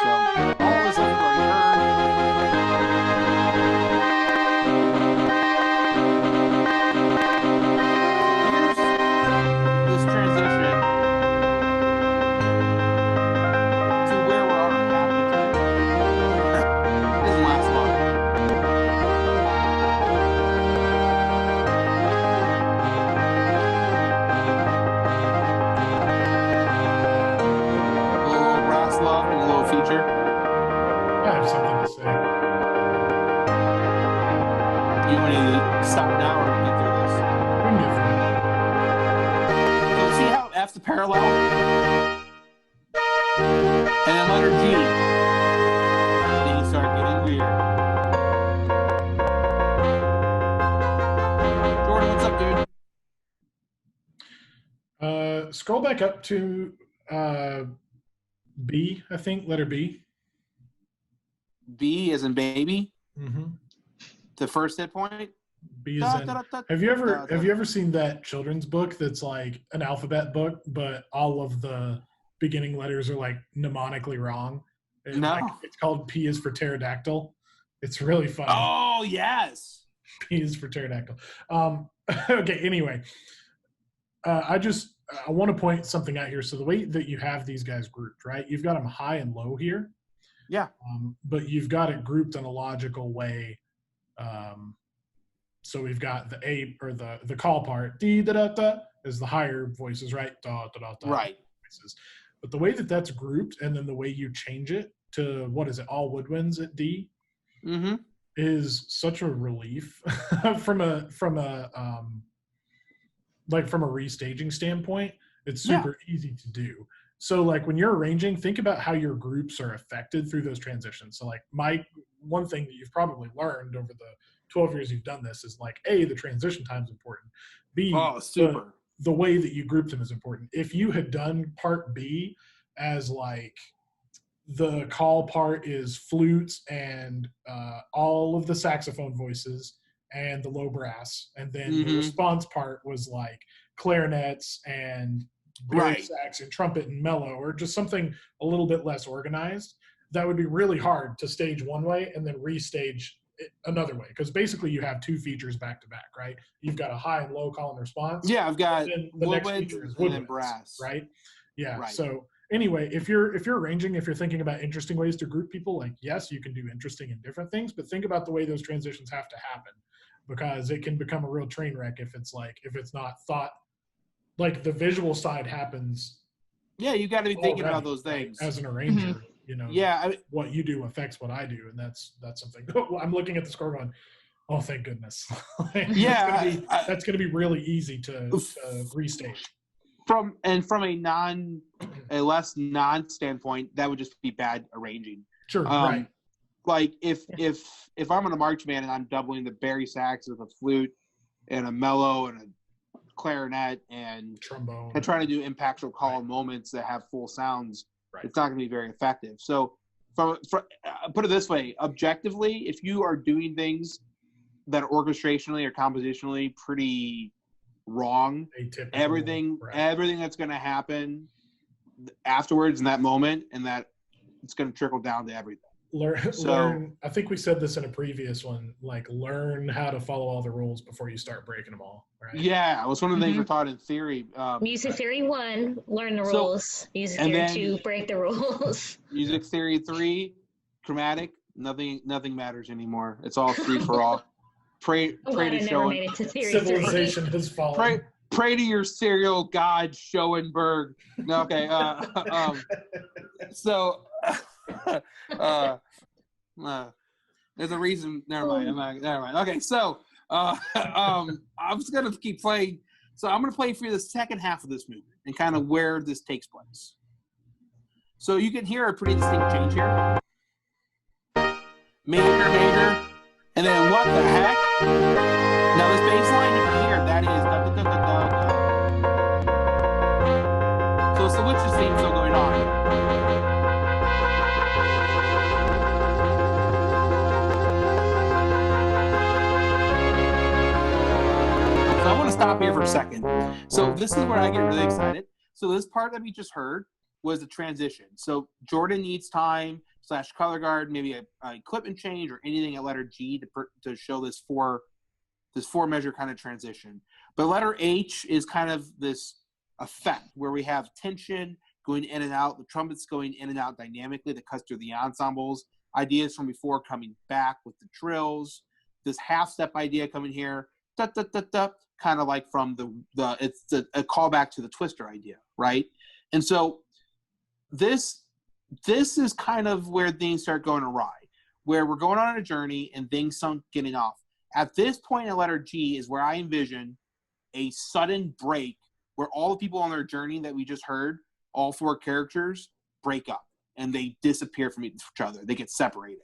So all this I've already heard. Here's this transition to where we're on our happy turn. It doesn't last long. A little brass love and a little feature. I have something to say. You want to stop now or get through this? We can get through it. So see how F's the parallel? And then letter G. Then you start getting weird. Jordan, what's up, dude? Scroll back up to B, I think, letter B. B as in baby. Mm-hmm. The first hit point. B is in. Have you ever seen that children's book that's like an alphabet book, but all of the beginning letters are like mnemonically wrong? No. It's called P is for pterodactyl. It's really funny. Oh yes. P is for pterodactyl. Okay. Anyway, I want to point something out here. So the way that you have these guys grouped, right? You've got them high and low here. Yeah. But you've got it grouped in a logical way. So we've got the A or the call part, D da da da, is the higher voices, right? Da da da da. Right. Voices. But the way that that's grouped, and then the way you change it to what is it? All woodwinds at D. Mm-hmm. Is such a relief from a restaging standpoint. It's super easy to do. So like when you're arranging, think about how your groups are affected through those transitions. So like one thing that you've probably learned over the 12 years you've done this is like, A, the transition time is important. B, super. The way that you group them is important. If you had done part B as like the call part is flutes and all of the saxophone voices and the low brass, and then the response part was like clarinets and bass sax and trumpet and mellow, or just something a little bit less organized, that would be really hard to stage one way and then restage another way, because basically you have two features back to back, right? You've got a high and low call and response. Yeah, I've got and then the next woodwinds feature is and then woodwinds, brass. right? Yeah. Right. So anyway, if you're arranging, if you're thinking about interesting ways to group people, like, yes, you can do interesting and different things, but think about the way those transitions have to happen, because it can become a real train wreck if it's not thought, like the visual side happens. Yeah, you got to be thinking already, about those things. As an arranger, you know, what you do affects what I do. And that's something. I'm looking at the score going, oh, thank goodness. That's going to be really easy to restage. From a less non standpoint, that would just be bad arranging. Sure. Right. Like if I'm in a march band and I'm doubling the bari sax with a flute and a mellow and a clarinet and trombone and trying to do impactful call moments that have full sounds, it's not going to be very effective. So put it this way, objectively, if you are doing things that are orchestrationally or compositionally pretty wrong, everything that's going to happen afterwards in that moment, and that it's going to trickle down to everything. Learn. I think we said this in a previous one. Like, learn how to follow all the rules before you start breaking them all. Right? Yeah, it was one of the things we're taught in theory. Music theory 1, learn the rules. Music theory 2, break the rules. Music theory 3, chromatic. Nothing matters anymore. It's all free for all. Pray to Schoen. Civilization has fallen. Pray to your serial god Schoenberg. No, okay. There's a reason. Never mind. Okay, so I'm just gonna keep playing. So I'm gonna play for you the second half of this movie and kind of where this takes place. So you can hear a pretty distinct change here. Major, and then what the heck? Now this bass line you can hear, that is da da da da da. So it's the Witches theme still going on. So I want to stop here for a second. So this is where I get really excited. So this part that we just heard was the transition. So Jordan needs time / color guard, maybe a equipment change or anything at letter G to show this four measure kind of transition. But letter H is kind of this effect where we have tension going in and out, the trumpets going in and out dynamically that cuts through the ensembles, ideas from before coming back with the trills, this half step idea coming here, da, da, da, da, kind of like from it's a callback to the Twister idea, right? And so this is kind of where things start going awry, where we're going on a journey and things start getting off. At this point in letter G is where I envision a sudden break where all the people on their journey that we just heard, all 4 characters, break up and they disappear from each other. They get separated.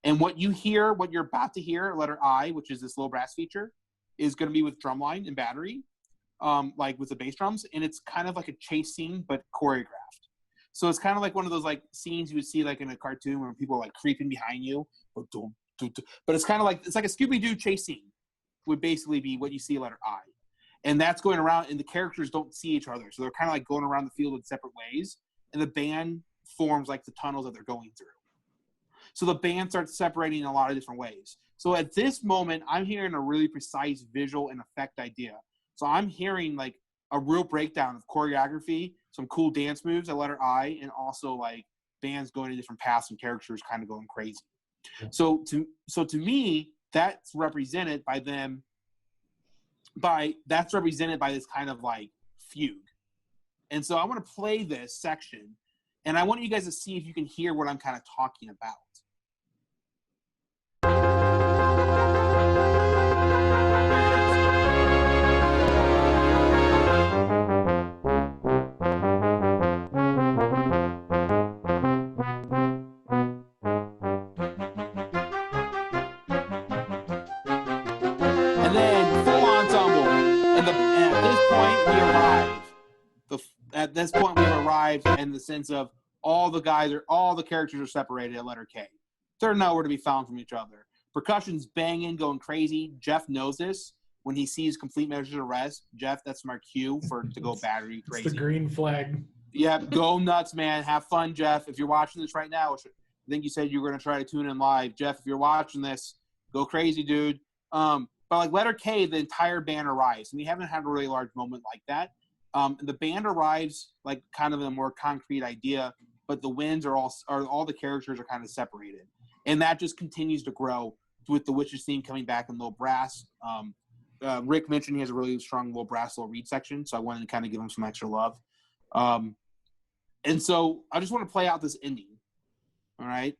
And what you're about to hear, letter I, which is this little brass feature, is going to be with drumline and battery, like with the bass drums. And it's kind of like a chase scene, but choreographed. So it's kind of like one of those like scenes you would see like in a cartoon where people are like creeping behind you. But it's kind of like, it's like a Scooby-Doo chase scene would basically be what you see letter I. And that's going around, and the characters don't see each other. So they're kind of like going around the field in separate ways. And the band forms like the tunnels that they're going through. So the band starts separating in a lot of different ways. So at this moment, I'm hearing a really precise visual and effect idea. So I'm hearing like a real breakdown of choreography, some cool dance moves at letter I, and also like bands going in different paths and characters kind of going crazy. So to me, that's represented by this kind of like fugue. And so I want to play this section, and I want you guys to see if you can hear what I'm kind of talking about. And then full ensemble. And at this point we've arrived in the sense of all the characters are separated at letter K. They're nowhere to be found from each other. Percussion's banging, going crazy. Jeff knows this. When he sees complete measures of rest, Jeff, that's my cue to go battery crazy. It's the green flag. Yeah, go nuts, man. Have fun, Jeff. If you're watching this right now, I think you said you were going to try to tune in live. Jeff, if you're watching this, Go crazy, dude. But like letter K, the entire band arrives, and we haven't had a really large moment like that. The band arrives like kind of a more concrete idea, but the winds are all the characters are kind of separated, and that just continues to grow with the witches theme coming back in low brass. Rick mentioned he has a really strong low brass, low reed section, so I wanted to kind of give him some extra love. And so I just want to play out this ending. All right.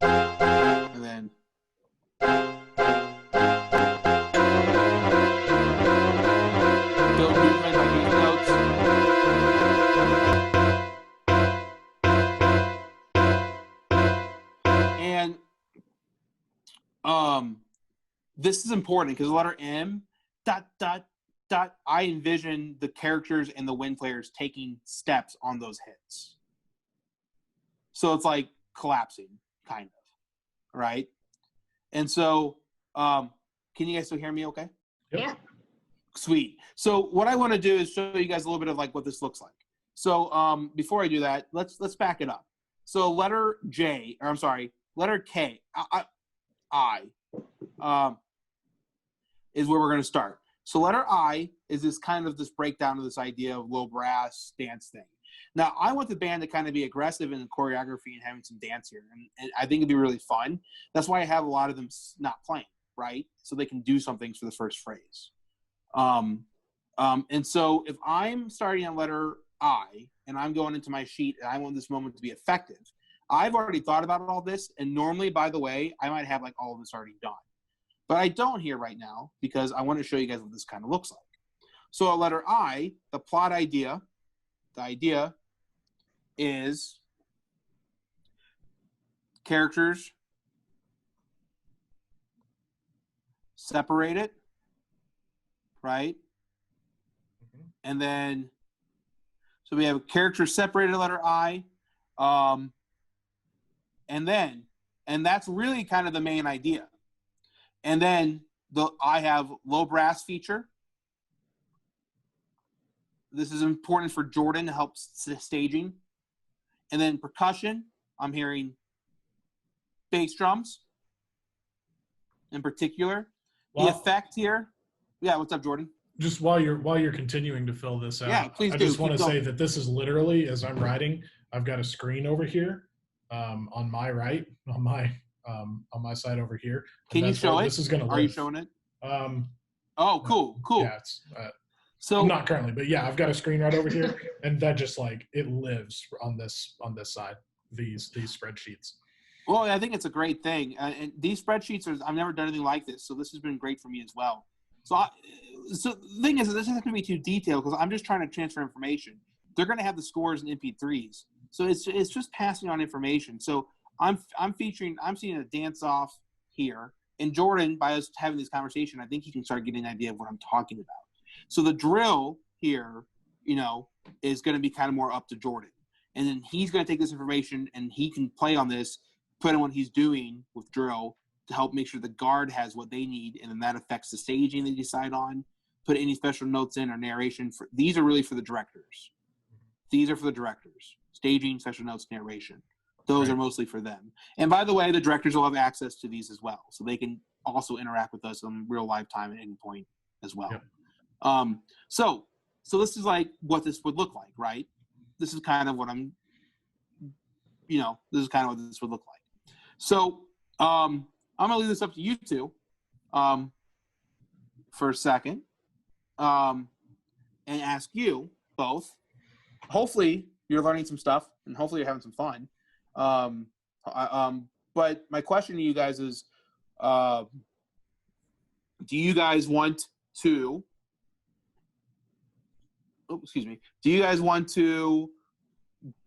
And then Bill Newman on these notes. And this is important because the letter M dot dot dot, I envision the characters and the wind players taking steps on those hits. So it's like collapsing, kind of, right? And so, can you guys still hear me okay? Yep. Yeah. Sweet. So what I want to do is show you guys a little bit of like what this looks like. So before I do that, let's back it up. So letter J, or I'm sorry, letter K, I is where we're going to start. So letter I is this kind of this breakdown of this idea of low brass dance thing. Now, I want the band to kind of be aggressive in the choreography and having some dance here, and I think it'd be really fun. That's why I have a lot of them not playing, right? So they can do some things for the first phrase. And so if I'm starting on letter I and I'm going into my sheet and I want this moment to be effective, I've already thought about all this, and normally, by the way, I might have like all of this already done. But I don't here right now because I want to show you guys what this kind of looks like. So at letter I, the plot idea, the idea is characters separated, right? Mhm. And then, so we have characters separated, letter I, and that's really kind of the main idea. And then I have low brass feature. This is important for Jordan to help staging. And then percussion, I'm hearing bass drums in particular. Well, The effect here. Yeah, what's up, Jordan? just while you're continuing to fill this out, Yeah, please I do. just want Keep to say going. that this is literally, as I'm writing, I've got a screen over here, on my right, on my side over here. Can you show it? This is going to live. Are you showing it? Um, Oh, cool. Yeah, it's, So I'm not currently, but yeah, I've got a screen right over here, and that just like it lives on this side. These spreadsheets. well, I think it's a great thing. And these spreadsheets I've never done anything like this, so this has been great for me as well. So the thing is, this isn't going to be too detailed because I'm just trying to transfer information. They're going to have the scores in MP3s, so it's just passing on information. So I'm seeing a dance off here, and Jordan, by us having this conversation, I think he can start getting an idea of what I'm talking about. So the drill here, is going to be kind of more up to Jordan, and then he's going to take this information and he can play on this, put in what he's doing with drill to help make sure the guard has what they need, and then that affects the staging they decide on. Put any special notes in or narration. These are really for the directors. These are for the directors. Staging, special notes, narration. Those are mostly for them. And by the way, the directors will have access to these as well, so they can also interact with us in real live time at any point as well. Yep. So this is like what this would look like, right? This is kind of what this is kind of what this would look like. So I'm gonna leave this up to you two for a second, and ask you both. Hopefully you're learning some stuff, and hopefully you're having some fun. But my question to you guys is, do you guys want to? Oh, excuse me. Do you guys want to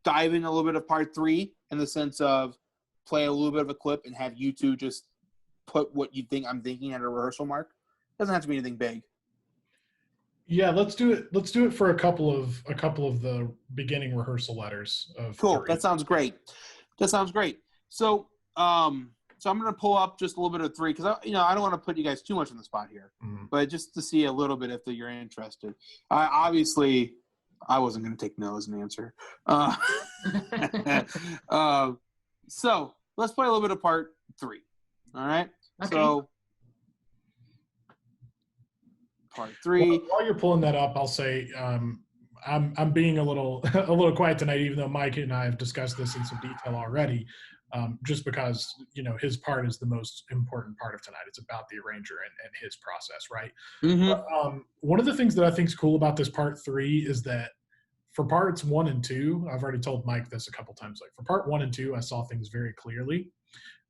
dive in a little bit of part 3 in the sense of play a little bit of a clip and have you two just put what you think I'm thinking at a rehearsal mark? Doesn't have to be anything big. Yeah, let's do it. Let's do it for a couple of the beginning rehearsal letters. Of Cool. 3. That sounds great. So, So I'm going to pull up just a little bit of 3 because I don't want to put you guys too much on the spot here, but just to see a little bit if you're interested. Obviously, I wasn't going to take no as an answer. So let's play a little bit of part 3. All right. Okay. So part 3. While you're pulling that up, I'll say I'm being a little quiet tonight, even though Mike and I have discussed this in some detail already. Just because his part is the most important part of tonight. It's about the arranger and his process, right? But, one of the things that I think is cool about this part 3 is that for parts 1 and 2, I've already told Mike this a couple times. Like for part 1 and 2, I saw things very clearly.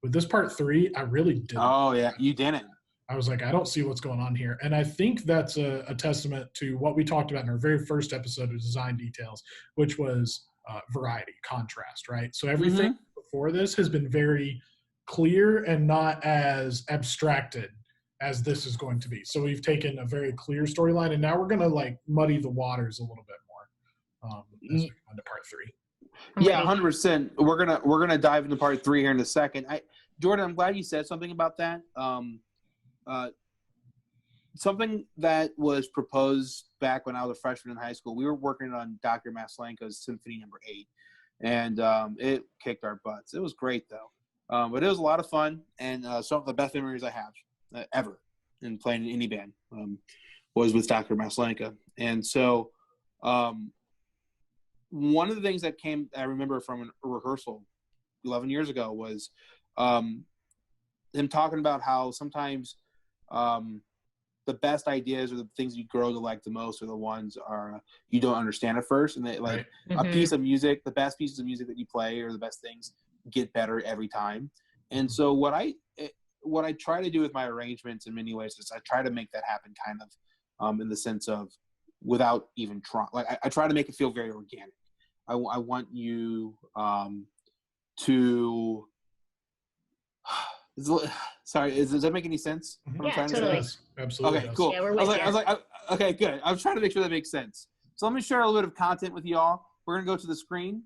With this part 3, I really didn't. Oh yeah, you didn't. I was like, I don't see what's going on here. And I think that's a testament to what we talked about in our very first episode of Design Details, which was variety, contrast, right? So everything before this has been very clear and not as abstracted as this is going to be. So we've taken a very clear storyline, and now we're going to like muddy the waters a little bit more as we go into part 3. Yeah, 100%. We're gonna dive into part 3 here in a second. Jordan, I'm glad you said something about that. Something that was proposed back when I was a freshman in high school. We were working on Dr. Maslenko's Symphony No. 8, and it kicked our butts. It was great though, but it was a lot of fun, and some of the best memories I have ever in playing in any band was with Dr. Maslenko. And so one of the things that I remember from a rehearsal 11 years ago was him talking about how sometimes the best ideas or the things you grow to like the most are the ones you don't understand at first, and they like a piece of music, the best pieces of music that you play or the best things get better every time. And so what I try to do with my arrangements in many ways is I try to make that happen kind of in the sense of without even trying. Like I try to make it feel very organic. I want you to sorry, does that make any sense? Yeah, totally. Absolutely. Okay, cool. Yeah, we're with you. I was like, okay, good. I was trying to make sure that makes sense. So let me share a little bit of content with y'all. We're gonna go to the screen.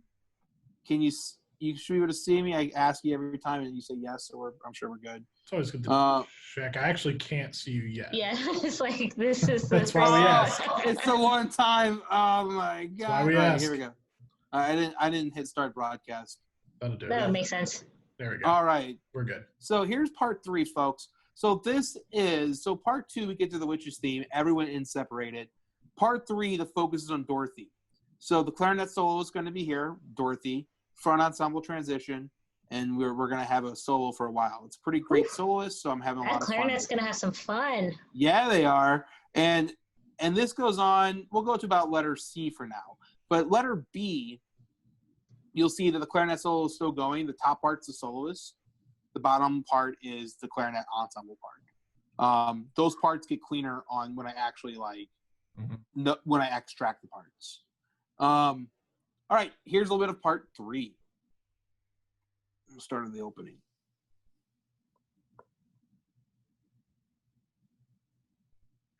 Can you should be able to see me? I ask you every time, and you say yes, so I'm sure we're good. It's always good to check. I actually can't see you yet. Yeah, it's like this is the That's why we ask. It's the one time. Oh my god! That's why we ask. Here we go. I didn't hit start broadcast. That'll do. that would make sense. There we go. All right, We're good. so here's part 3, folks. So part 2, we get to the witch's theme. Everyone in separated. Part 3, the focus is on Dorothy. So the clarinet solo is going to be here, Dorothy, front ensemble transition, and we're going to have a solo for a while. It's a pretty great soloist, so I'm having a lot of fun. Clarinet's going to have some fun. Yeah, they are. And this goes on. We'll go to about letter C for now. But letter B, you'll see that the clarinet solo is still going. The top part's the soloist. The bottom part is the clarinet ensemble part. Those parts get cleaner on when I actually when I extract the parts. All right, here's a little bit of part 3. We'll start with the opening.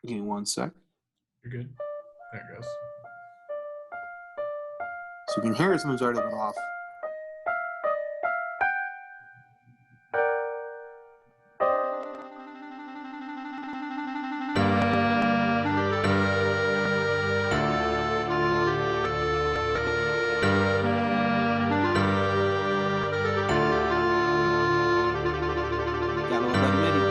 Give me one sec. You're good. There it goes. So you can hear something's already went off. Gotta love that MIDI.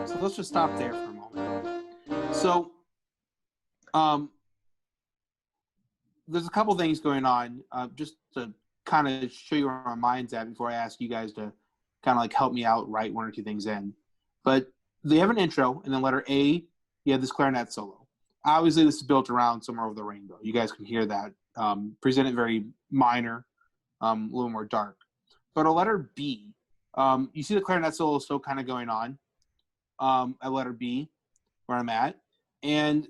So let's just stop there for a moment. So, there's a couple things going on, just to kind of show you where my mind's at before I ask you guys to kind of like help me out, write 1 or 2 things in. But they have an intro, and then letter A, you have this clarinet solo. Obviously, this is built around Somewhere Over the Rainbow. You guys can hear that presented very minor, a little more dark. But a letter B, you see the clarinet solo still kind of going on at letter B, where I'm at. And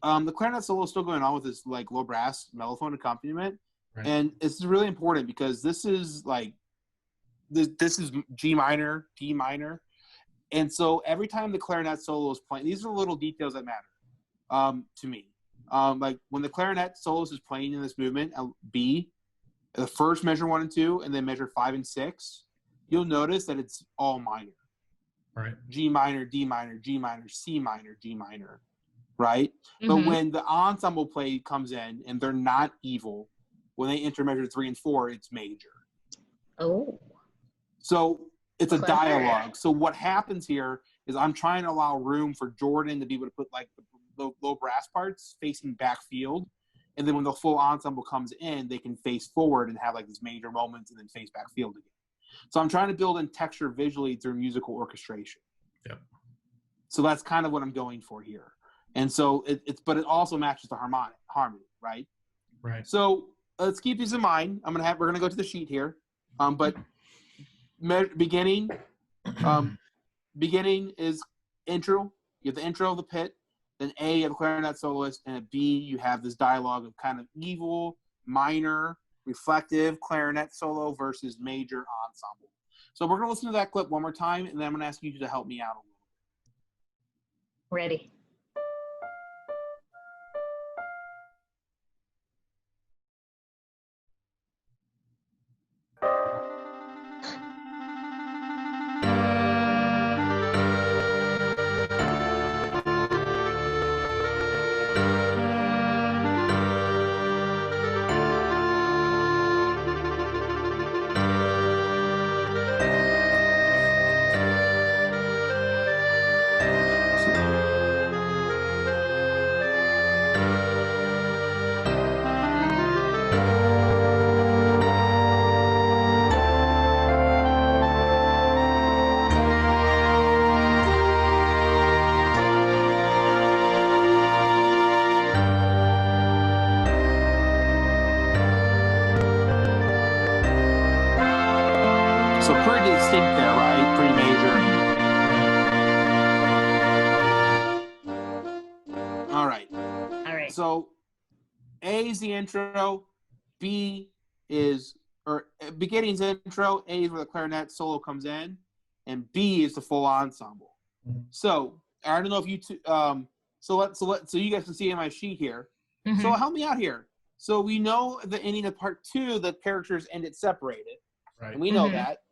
the clarinet solo is still going on with this like low brass mellophone accompaniment. Right. And it's really important because this is like, this is G minor, D minor. And so every time the clarinet solo is playing, these are little details that matter to me. Like when the clarinet soloist is playing in this movement, B, the first measure 1 and 2, and then measure 5 and 6, you'll notice that it's all minor. Right. G minor, D minor, G minor, C minor, G minor, right? Mm-hmm. But when the ensemble play comes in and they're not evil, when they enter measure 3 and 4, it's major. Oh. So it's a Clever. dialogue. So what happens here is I'm trying to allow room for Jordan to be able to put like the low brass parts facing backfield. And then when the full ensemble comes in, they can face forward and have like these major moments and then face backfield again. So I'm trying to build in texture visually through musical orchestration. Yep. So that's kind of what I'm going for here. And so but it also matches the harmony, right? Right. So let's keep these in mind. We're gonna go to the sheet here. But beginning is intro. You have the intro of the pit. Then A, you have a clarinet soloist, and at B, you have this dialogue of kind of evil, minor, reflective clarinet solo versus major ensemble. So we're going to listen to that clip one more time, and then I'm going to ask you to help me out a little. Ready. So pretty distinct there, right? Pretty major. All right. All right. So A is the intro, B is, or beginning's intro, A is where the clarinet solo comes in, and B is the full ensemble. Mhm. So I don't know if you two, so you guys can see in my sheet here. Mhm. So help me out here. So we know the ending of part 2, the characters ended separated, Right. and we know Mhm. that.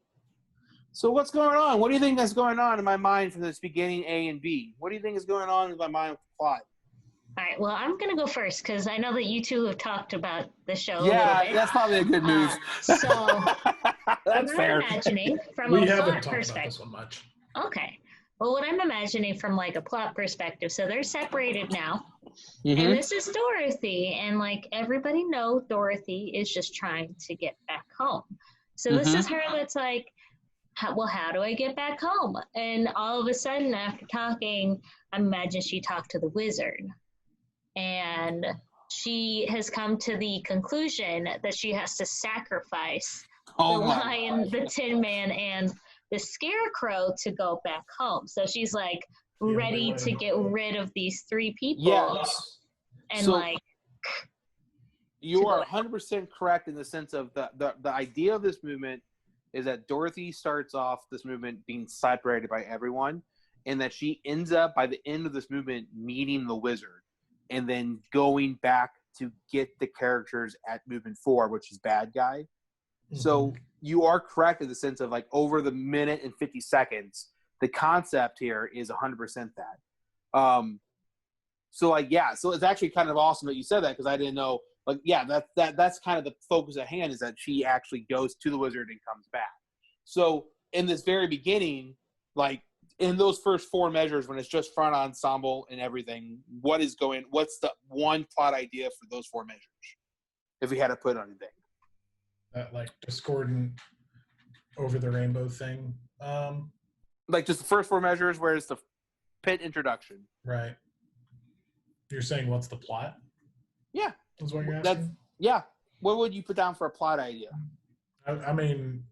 So what's going on? What do you think is going on in my mind from this beginning A and B? What do you think is going on in my mind with the plot? All right. Well, I'm going to go first because I know that you two have talked about the show a Yeah, little bit. that's probably a good move. So That's what fair. I'm imagining from We a haven't plot talked about perspective. this one much. Okay. Well, what I'm imagining from like a plot perspective, so they're separated now, Mhm. and this is Dorothy, and like everybody knows, Dorothy is just trying to get back home. So this is her that's like, how do I get back home? And all of a sudden, after talking, I imagine she talked to the wizard, and she has come to the conclusion that she has to sacrifice Oh the my lion, the Tin Man, and the Scarecrow to go back home. So she's like ready only to way. get rid of these 3 people. Yes. And So- like, You are 100% correct in the sense of the idea of this movement is that Dorothy starts off this movement being separated by everyone, and that she ends up by the end of this movement meeting the wizard and then going back to get the characters at movement 4, which is bad guy. So you are correct in the sense of like over the minute and 50 seconds, the concept here is 100% that. So like, yeah, so it's actually kind of awesome that you said that because I didn't know. Like, yeah, that's kind of the focus at hand is that she actually goes to the wizard and comes back. So in this very beginning, like in those first 4 measures, when it's just front ensemble and everything, what's the one plot idea for those 4 measures? If we had to put on anything. That like discordant over the rainbow thing. Like just the first 4 measures, where it's the pit introduction. Right. You're saying what's the plot? Yeah. Is what you're asking? Yeah. What would you put down for a plot idea? I mean,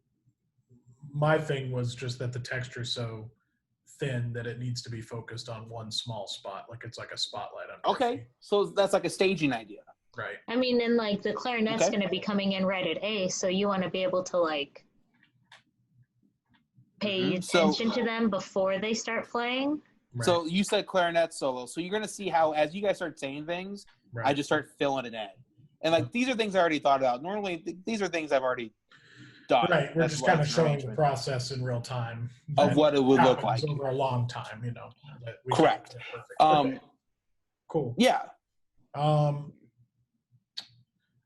my thing was just that the texture is so thin that it needs to be focused on one small spot, like it's like a spotlight on Dorothy. Okay, so that's like a staging idea. Right. I mean, and like the clarinet's Okay. going to be coming in right at A, so you want to be able to like pay attention to them before they start playing. Right. So you said clarinet solo. So you're going to see how, as you guys start saying things, Right. I just start filling it in. And like, these are things I already thought about. Normally, these are things I've already done. Right. We're That's just why kind of it's an showing the arrangement process in real time of what it would look like over a long time, you know. that we Correct. can't get perfect. Okay. Cool. Yeah.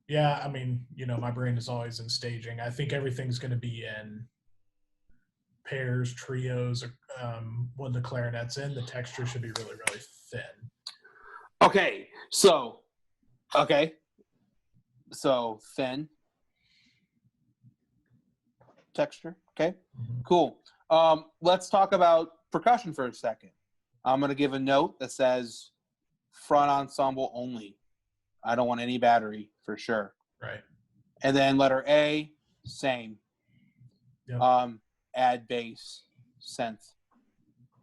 Yeah, I mean, you know, my brain is always in staging. I think everything's going to be in pairs, trios. When the clarinet's in, the texture should be really, really thin. Okay. So thin texture. Okay. Mm-hmm. Cool. Let's talk about percussion for a second. I'm going to give a note that says front ensemble only. I don't want any battery for sure. Right. And then letter A, same. Yep. Add bass, synth,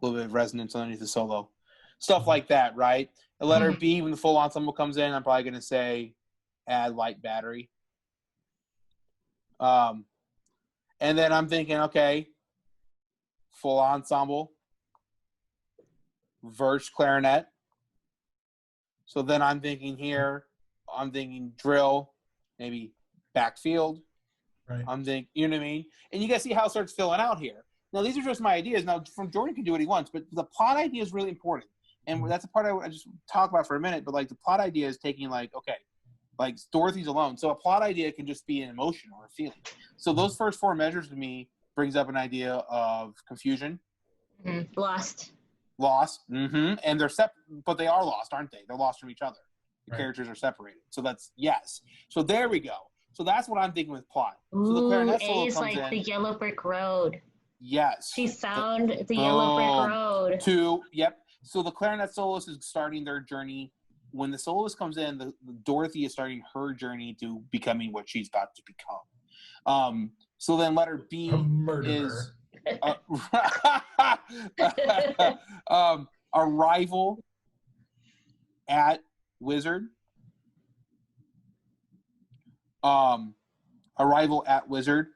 a little bit of resonance underneath the solo. Stuff like that, right? The letter B, when the full ensemble comes in, I'm probably going to say add light battery. And then I'm thinking, okay, full ensemble, verse clarinet. So then I'm thinking here, I'm thinking drill, maybe backfield. Right. I'm thinking, you know what I mean? And you guys see how it starts filling out here. Now, these are just my ideas. Now, from Jordan can do what he wants, but the plot idea is really important. And that's the part I just talk about for a minute. But, like, the plot idea is taking, like, okay, like Dorothy's alone. So a plot idea can just be an emotion or a feeling. So those first four measures to me brings up an idea of confusion. Mm-hmm. Lost. Mm-hmm. And they're but they are lost, aren't they? They're lost from each other. The Right. characters are separated. So that's yes. So there we go. So that's what I'm thinking with plot. Ooh, So the clarinet A solo is comes like in. the yellow brick road. Yes. She found the yellow brick road. Yep. So the clarinet soloist is starting their journey. When the soloist comes in, the Dorothy is starting her journey to becoming what she's about to become. So then letter B is arrival at Wizard. Arrival at Wizard.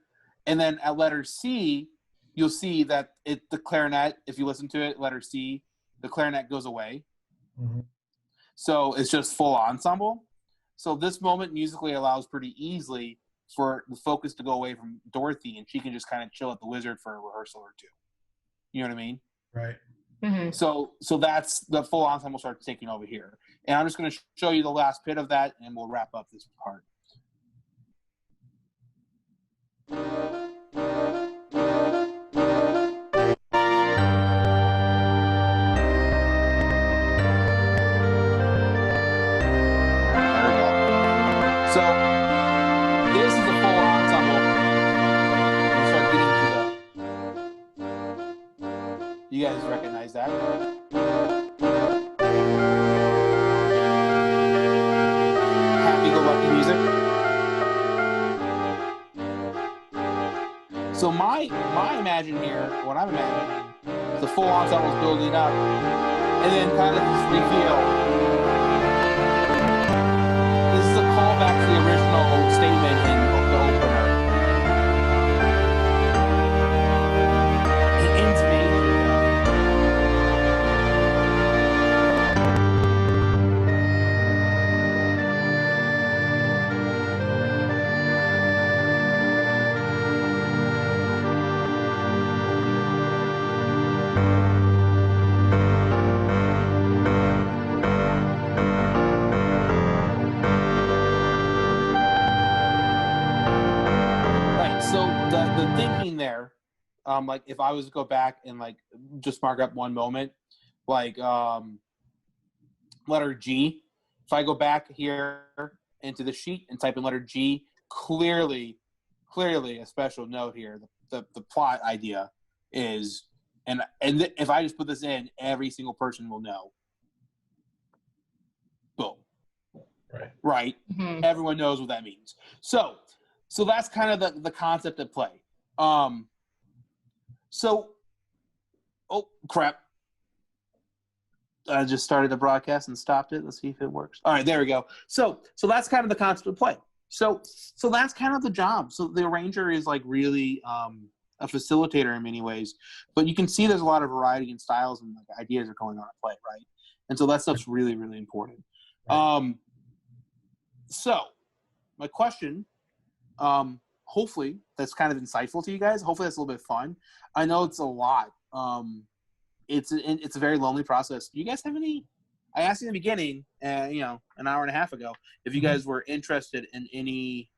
And then at letter C, you'll see that the clarinet, if you listen to it, letter C, the clarinet goes away. Mm-hmm. So it's just full ensemble. So this moment musically allows pretty easily for the focus to go away from Dorothy, and she can just kind of chill at the Wizard for a rehearsal or two. You know what I mean? Right. Mm-hmm. So that's the full ensemble starts taking over here. And I'm just going to show you the last bit of that, and we'll wrap up this part. So this is a full ensemble. We start getting to you guys recognize that? Happy-go-lucky music. So my imagine here, what I'm imagining, is the full ensemble is building up, and then kind of this reveal. This is a callback to the original statement in the opener. It ends amazingly. Right. So the thinking there, like if I was to go back and like just mark up one moment, like letter G. If I go back here into the sheet and type in letter G, clearly a special note here. The plot idea is, and if I just put this in, every single person will know. Boom. right? Mhm. Everyone knows what that means. So that's kind of the concept at play. So, oh crap! I just started the broadcast and stopped it. Let's see if it works. All right, there we go. So that's kind of the concept of play. So that's kind of the job. So the arranger is like really a facilitator in many ways, but you can see there's a lot of variety in styles and like ideas are going on at play, right? And so that stuff's really, really important. Right. So my question, hopefully that's kind of insightful to you guys. Hopefully that's a little bit fun. I know it's a lot. It's a very lonely process. Do you guys have any? I asked you in the beginning, an hour and a half ago, if you guys were interested in any,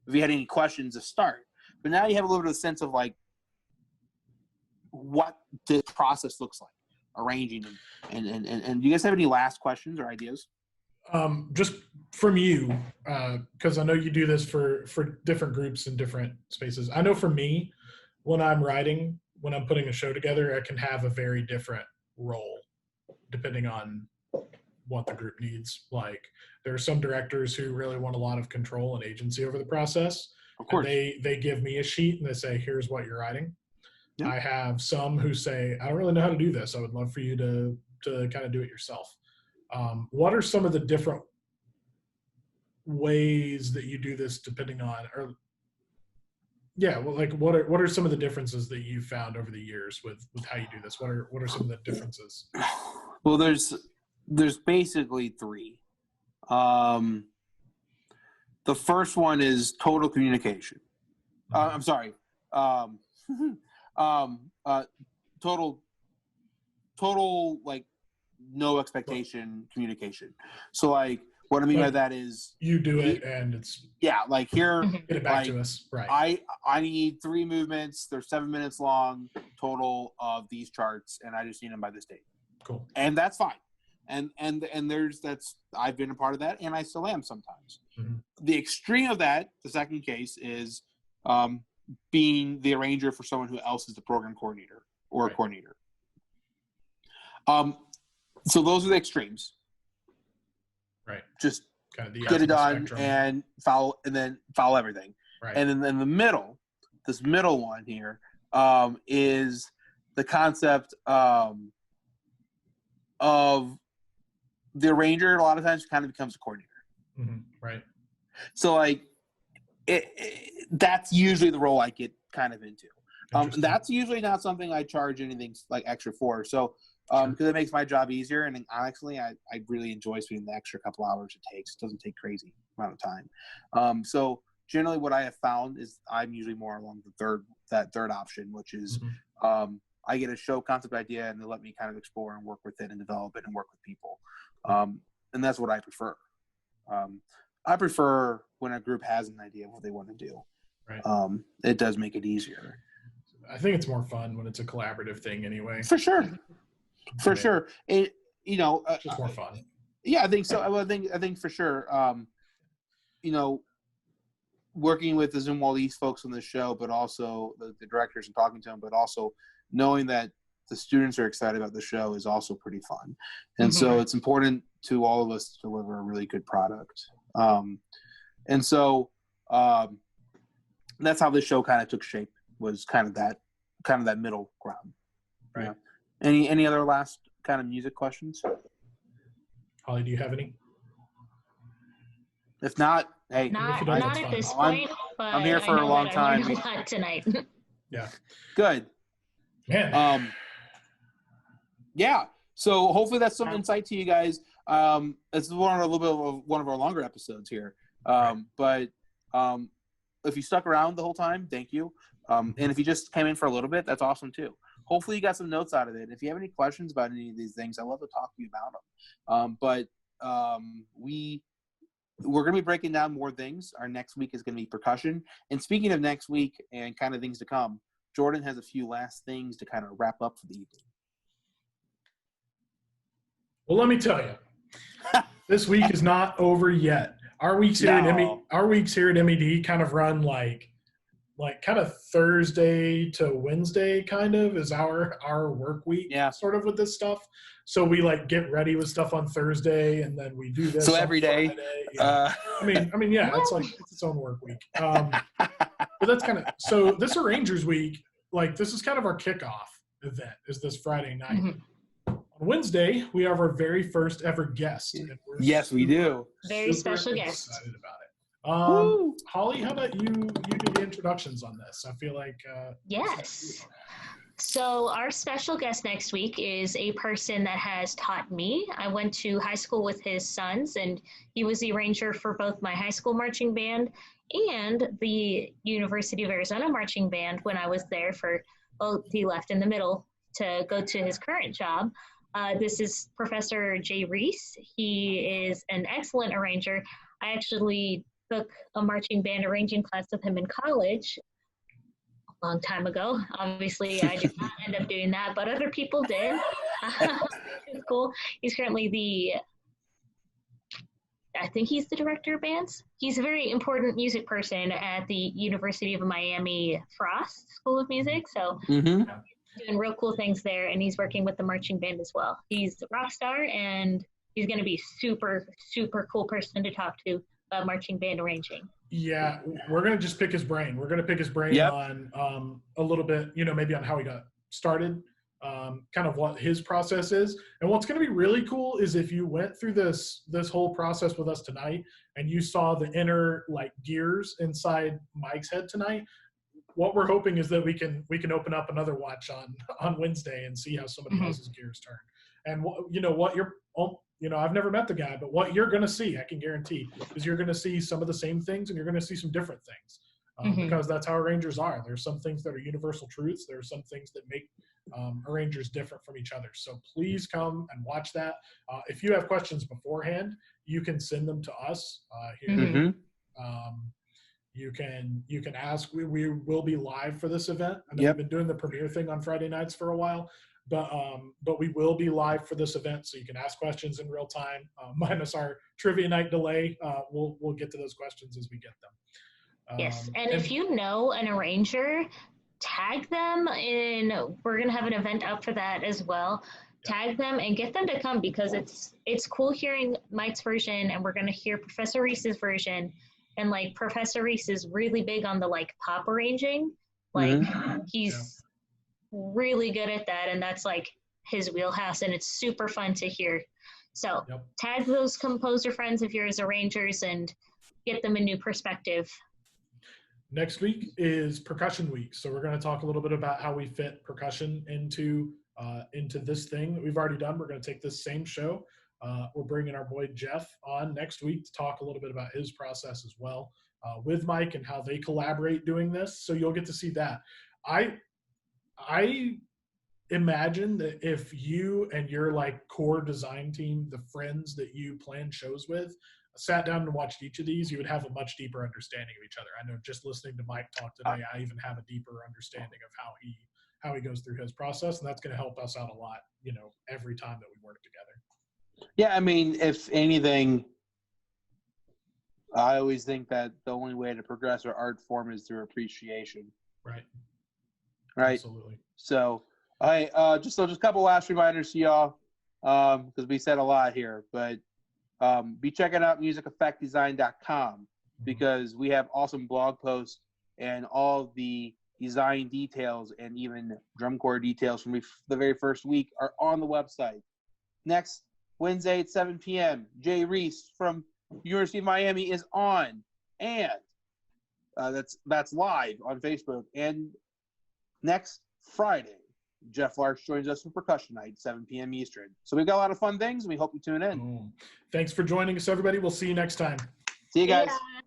if you had any questions to start. But now you have a little bit of a sense of like what the process looks like, arranging and do you guys have any last questions or ideas? Just from you, because I know you do this for different groups in different spaces. I know for me, when I'm writing, when I'm putting a show together, I can have a very different role depending on what the group needs. Like there are some directors who really want a lot of control and agency over the process. Of course. And they give me a sheet and they say, here's what you're writing. Yeah. I have some who say, I don't really know how to do this. I would love for you to kind of do it yourself. What are some of the different ways that you do this depending on, or yeah, well, like what are some of the differences that you've found over the years with how you do this? What are some of the differences? Well, there's basically three. The first one is total communication. I'm sorry. Total like no expectation communication. So like what I mean by that is you do it and it's like here get it back like, to us. Right. I need 3 movements. They're 7 minutes long total of these charts, and I just need them by this date. Cool. And that's fine. And I've been a part of that, and I still am sometimes. Mm-hmm. The extreme of that, the second case is being the arranger for someone who else is the program coordinator or a coordinator. So those are the extremes. Right. Just kind of get it done spectrum. and then follow everything. Right. And then in the middle, this middle one here is the concept of the arranger. A lot of times kind of becomes a coordinator. Mm-hmm. Right. So like that's usually the role I get kind of into. That's usually not something I charge anything like extra for. So because it makes my job easier, and honestly, I really enjoy spending the extra couple hours it takes. It doesn't take crazy amount of time. So generally, what I have found is I'm usually more along that third option, which is I get a show concept idea, and they let me kind of explore and work with it and develop it and work with people, and that's what I prefer. I prefer when a group has an idea of what they want to do. Right. It does make it easier. I think it's more fun when it's a collaborative thing anyway. For sure. For sure. It, it's just more fun. Yeah, I think so. I think for sure. Working with the Zumwalt East folks on the show, but also the directors and talking to them, but also knowing that the students are excited about the show is also pretty fun. And so it's important to all of us to deliver a really good product. And so that's how this show kind of took shape, was kind of that middle ground. Right. Yeah. Any other last kind of music questions? Holly, do you have any? If not, hey, not at this I'm, point. But I'm here for a long time. I learned a lot tonight. Yeah. Good. Man. Yeah. So hopefully that's some insight to you guys. This is a little bit of one of our longer episodes here. But if you stuck around the whole time, thank you. And if you just came in for a little bit, that's awesome too. Hopefully you got some notes out of it. If you have any questions about any of these things, I'd love to talk to you about them. But we're going to be breaking down more things. Our next week is going to be percussion. And speaking of next week and kind of things to come, Jordan has a few last things to kind of wrap up for the evening. Well, let me tell you, this week is not over yet. Our weeks here at MED kind of run like like kind of Thursday to Wednesday kind of is our work week sort of with this stuff. So we like get ready with stuff on Thursday and then we do this So on every day. Friday. Yeah. I mean, yeah, it's like it's its own work week. But that's kind of, so this Arrangers week, like this is kind of our kickoff event is this Friday night. On Wednesday, we have our very first ever guest. And Yes, we do. Very special guest. Excited about it. Holly, how about you do the introductions on this? I feel like yes. So our special guest next week is a person that has taught me. I went to high school with his sons, and he was the arranger for both my high school marching band and the University of Arizona marching band when I was there for, well, he left in the middle to go to his current job. This is Professor Jay Reese. He is an excellent arranger. I actually took a marching band arranging class with him in college a long time ago. Obviously, I did not end up doing that, but other people did. It's cool. He's currently I think he's the director of bands. He's a very important music person at the University of Miami Frost School of Music. So doing real cool things there, and he's working with the marching band as well. He's a rock star, and he's going to be super, super cool person to talk to about marching band arranging. Yeah, we're going to just pick his brain. We're going to pick his brain on a little bit, maybe on how he got started, kind of what his process is. And what's going to be really cool is if you went through this whole process with us tonight and you saw the inner like gears inside Mike's head tonight. What we're hoping is that we can open up another watch on Wednesday and see how somebody else's gears turn. And I've never met the guy, but what you're going to see, I can guarantee, is you're going to see some of the same things and you're going to see some different things because that's how arrangers are. There's some things that are universal truths. There are some things that make arrangers different from each other. So please come and watch that. If you have questions beforehand, you can send them to us here. You can ask. We will be live for this event. I know we've been doing the premiere thing on Friday nights for a while, but we will be live for this event, so you can ask questions in real time. Minus our trivia night delay, we'll get to those questions as we get them. Yes, and if you know an arranger, tag them in. We're gonna have an event up for that as well. Tag them and get them to come because it's cool hearing Mike's version, and we're gonna hear Professor Reese's version. And like Professor Reese is really big on the like pop arranging. Like he's really good at that, and that's like his wheelhouse, and it's super fun to hear. So tag those composer friends of yours, arrangers, and get them a new perspective. Next week is percussion week, so we're going to talk a little bit about how we fit percussion into this thing that we've already done. We're going to take this same show. We're bringing our boy Jeff on next week to talk a little bit about his process as well with Mike and how they collaborate doing this. So you'll get to see that. I imagine that if you and your like core design team, the friends that you plan shows with, sat down and watched each of these, you would have a much deeper understanding of each other. I know just listening to Mike talk today, I even have a deeper understanding of how he goes through his process, and that's going to help us out a lot, every time that we work together. Yeah, I mean, if anything, I always think that the only way to progress our art form is through appreciation. Right. Absolutely. So, just a couple last reminders to y'all, because we said a lot here, but be checking out musiceffectdesign.com because we have awesome blog posts and all the design details and even drum corps details from the very first week are on the website. Next Wednesday at 7 p.m., Jay Reese from University of Miami is on, and that's live on Facebook. And next Friday, Jeff Larch joins us for Percussion Night, 7 p.m. Eastern. So we've got a lot of fun things, and we hope you tune in. Thanks for joining us, everybody. We'll see you next time. See you guys. Yeah.